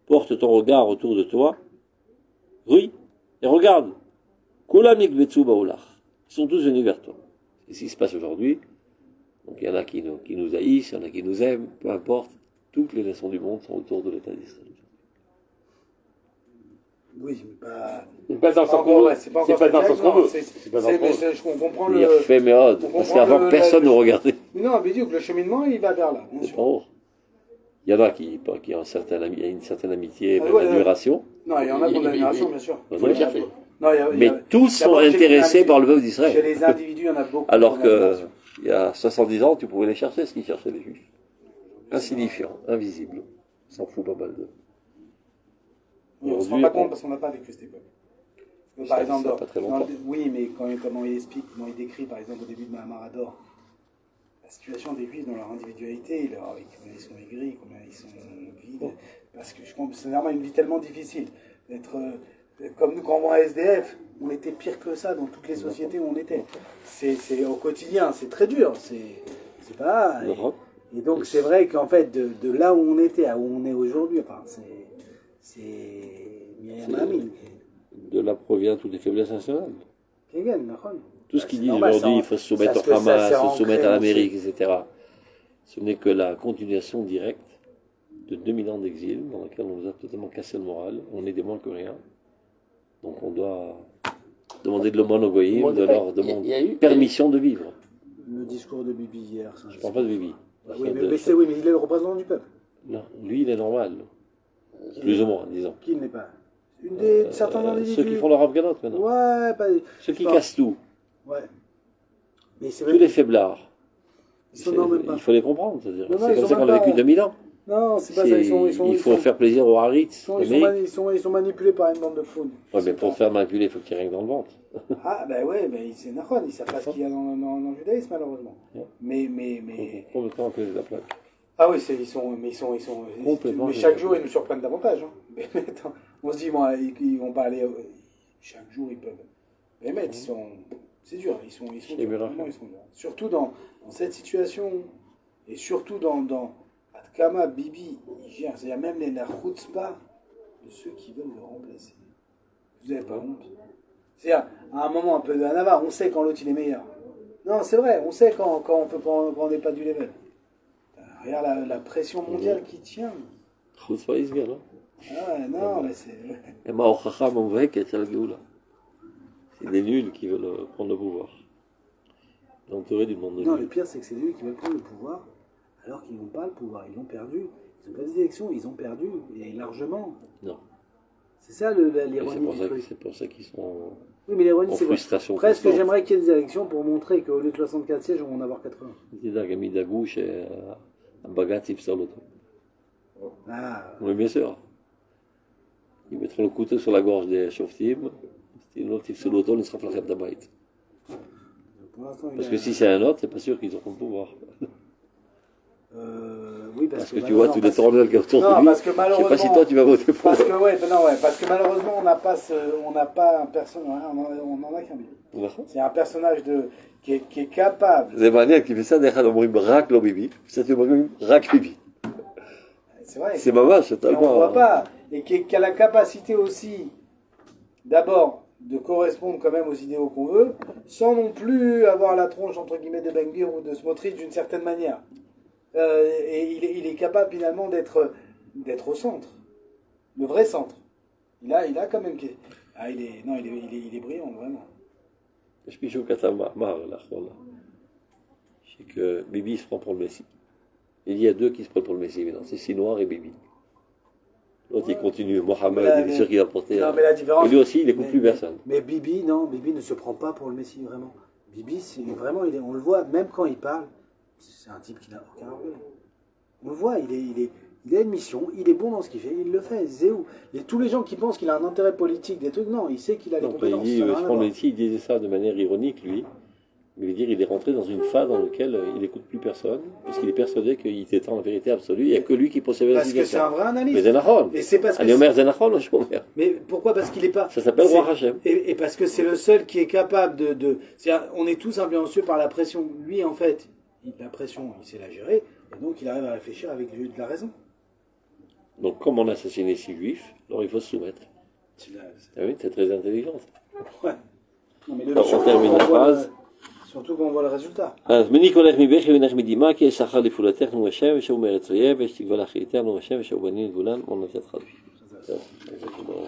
porte ton regard autour de toi, oui, et regarde, Kulamik Betsu Baolach, ils sont tous venus vers toi. C'est ce qui se passe aujourd'hui. Donc il y en a qui nous haïssent, il y en a qui nous aiment, peu importe, toutes les nations du monde sont autour de l'État d'Israël. Oui, mais pas. C'est pas dans le Pas sens encore, qu'on veut. ouais, c'est pas C'est encore pas dans le sens qu'on non, veut. c'est- C'est pas dans le mais sens qu'on veut. on comprend Il le. fait méode. on Parce comprend qu'avant, le- personne la- ne regardait. Non, mais dis que le cheminement, il va vers là, bien sûr. Oh. Il y en a qui ont une certaine amitié, Ah, même ouais, admiration. Non, il y en a pour l'admiration, bien sûr. Il faut les chercher. Non, Mais tous sont d'abord, chez les intéressés individus- par le peuple Chez d'Israël. les individus, il y en a beaucoup. Alors pour que, l'admiration. il y a 70 ans, tu pouvais les chercher, ce qu'ils cherchaient les juifs. Insignifiant, invisible. On s'en fout pas mal d'eux. Oui, on ne se rend Aujourd'hui, pas compte parce qu'on n'a pas vécu cette époque. Parce que, par Ça- exemple, ça a pas très longtemps. oui, mais comment il explique, comment il décrit, par exemple, au début de Mahamador, la situation des Juifs dans leur individualité, combien ils sont aigris, combien ils sont vides, parce que je comprends, c'est normal une vie tellement difficile. D'être comme nous quand on voit un SDF, on était pire que ça dans toutes les sociétés où on était. C'est au quotidien, c'est très dur, c'est pas. l'Europe, Et donc c'est vrai qu'en fait, de là où on était à où on est aujourd'hui, enfin, c'est Myriam Amin. de là provient toutes les faiblesses nationales. Kegen, נכון. Tout ce qu'ils disent normal, aujourd'hui, ça- il faut se soumettre parce au que ça Hamas, s'est se soumettre à ancré l'Amérique, etc. Ce n'est que la continuation directe de 2000 ans d'exil, dans lequel on nous a totalement cassé le moral. On est des moins que rien. Donc on doit demander de l'aumône aux goyim, de leur demander Il y a eu permission de vivre. Le discours de Bibi hier. Ça, Je ne parle pas de Bibi. oui, mais il est le représentant du peuple. Non, lui, il est normal. Plus ou moins, disons. Qui ne l'est pas? Une des certains individus. Ceux qui font leur afghanote maintenant. Ouais, pas. Ceux qui Non. cassent tout. Ouais. Mais c'est Tous vrai. les faiblards. Ils sont non, même pas. Il faut les comprendre. C'est-à-dire. Non, non, C'est ils comme sont ça qu'on même a vécu pas- 2000 ans. Non, c'est pas ça. Il faut faire plaisir aux Haritz. ils sont manipulés par une bande de fous. Ouais, mais pour te faire manipuler, il faut qu'il y ait rien que dans le ventre. Ah, ben ouais, mais c'est Nahon, ils savent pas ce qu'il y a dans le judaïsme, malheureusement. Ouais. Mais. Complètement à côté de la plaque. Ah oui, ils sont Complètement. mais chaque jour, ils nous surprennent davantage. Hein. Mais attends, on se dit, bon, ils vont pas aller. Chaque jour, ils peuvent. Mais mec, c'est dur, ils sont durs, vraiment, ils sont durs. Surtout dans cette situation, et surtout dans Atkama, Bibi, il gère. C'est-à-dire même la chutzpah de ceux qui veulent le remplacer. Vous n'avez pas honte. C'est-à-dire, à un moment un peu de Hanava, on sait quand l'autre il est meilleur. Non, c'est vrai, on sait quand on n'est pas du level. Regarde la pression mondiale qui tient. חוץ מהיסגר, לא? Ah ouais, non, mais c'est. הם ההוכחה המובהקת של הגאולה. C'est des nuls qui veulent prendre le pouvoir. L'entouré du monde de Non, Dieu. le pire, c'est que c'est eux qui veulent prendre le pouvoir, alors qu'ils n'ont pas le pouvoir, ils l'ont perdu. Ils ont pas des élections, ils ont perdu, et largement. Non. C'est ça Et l'ironie du truc. c'est pour ça qu'ils sont Oui, mais l'ironie, en c'est quoi? frustration Presque, constante. j'aimerais qu'il y ait des élections pour montrer qu'au lieu de 64 sièges, on va en avoir 80. תדאג, הם ידאגו שהבג"ץ יפסול אותו. Ah, Oui, bien sûr. Ils mettront le couteau sur la gorge des שופטים, אם לא תפסלו אותו, נשרף לכם את הבית. pour l'instant, il Parce a- que si c'est un autre, c'est pas sûr qu'ils auront le pouvoir. Oui, Parce que tu vois tous les tourneurs qui autour Non, de lui. parce que Je sais pas si malheureusement. toi tu vas voter pour. Parce que, parce que malheureusement, on n'a pas un personnage, on en a qu'un. נכון. C'est un personnage qui est capable. זה מעניין, כי מצד אחד אומרים רק לא ביבי, מצד שני אומרים רק ביבי. C'est vrai. C'est ממש, c'est Et on ne tellement... voit pas. Et qui a la capacité aussi, d'abord, de correspondre quand même aux idéaux qu'on veut, sans non plus avoir la tronche, entre guillemets, de Ben Gvir ou de Smotrich d'une certaine manière. Et il est capable finalement d'être au centre. Le vrai centre. Il a quand même... Ah, il est brillant, vraiment. יש מישהו כתב מאמר לאחרונה, שביבי il se prend pour le Messie. Il y a deux qui se prennent pour le Messie maintenant, c'est Sinoir et Bibi. L'autre il continue, Mohamed, il est sûr qu'il va porter... Non, mais la différence... Et lui aussi, il n'écoute plus personne. Mais Bibi, non, Bibi ne se prend pas pour le Messie, vraiment. Bibi, c'est vraiment, on le voit, même quand il parle, c'est un type qui n'a aucun orgueil. On le voit, il a une mission, il est bon dans ce qu'il fait, il le fait, Zéou. Et tous les gens qui pensent qu'il a un intérêt politique, des trucs, non, il sait qu'il a les Non, quand il compétences. dit, ça n'a je rien à prends le voir. Messie, il disait ça de manière ironique, lui. Il veut dire il est rentré dans une phase dans laquelle il n'écoute plus personne, parce qu'il est persuadé qu'il était en vérité absolue, il n'y a que lui qui possède la Parce que c'est un vrai Mais analyste. זה נכון. Et c'est parce que... אני אומר זה נכון או שהוא אומר? Mais pourquoi? Parce qu'il n'est pas... Ça s'appelle c'est- Roi Hachem. Et parce que c'est le seul qui est capable c'est-à-dire, on est tous influencés par la pression. Lui, en fait, la pression, il sait la gérer, et donc il arrive à réfléchir avec de la raison. Donc comme on a assassiné 6 juifs, alors il faut se soumettre. C'est très intelligent. Ouais. Non, mais Alors, on termine la phrase. Surtout quand on voit le résultat. אז מני קולך מבכי ונך מדמעה כי יש שכר לפעולתך נו השם ושהוא מארץ אויב ויש תקווה לאחריתיה נו השם ושהוא בנים לגבולן מונתת חלוי.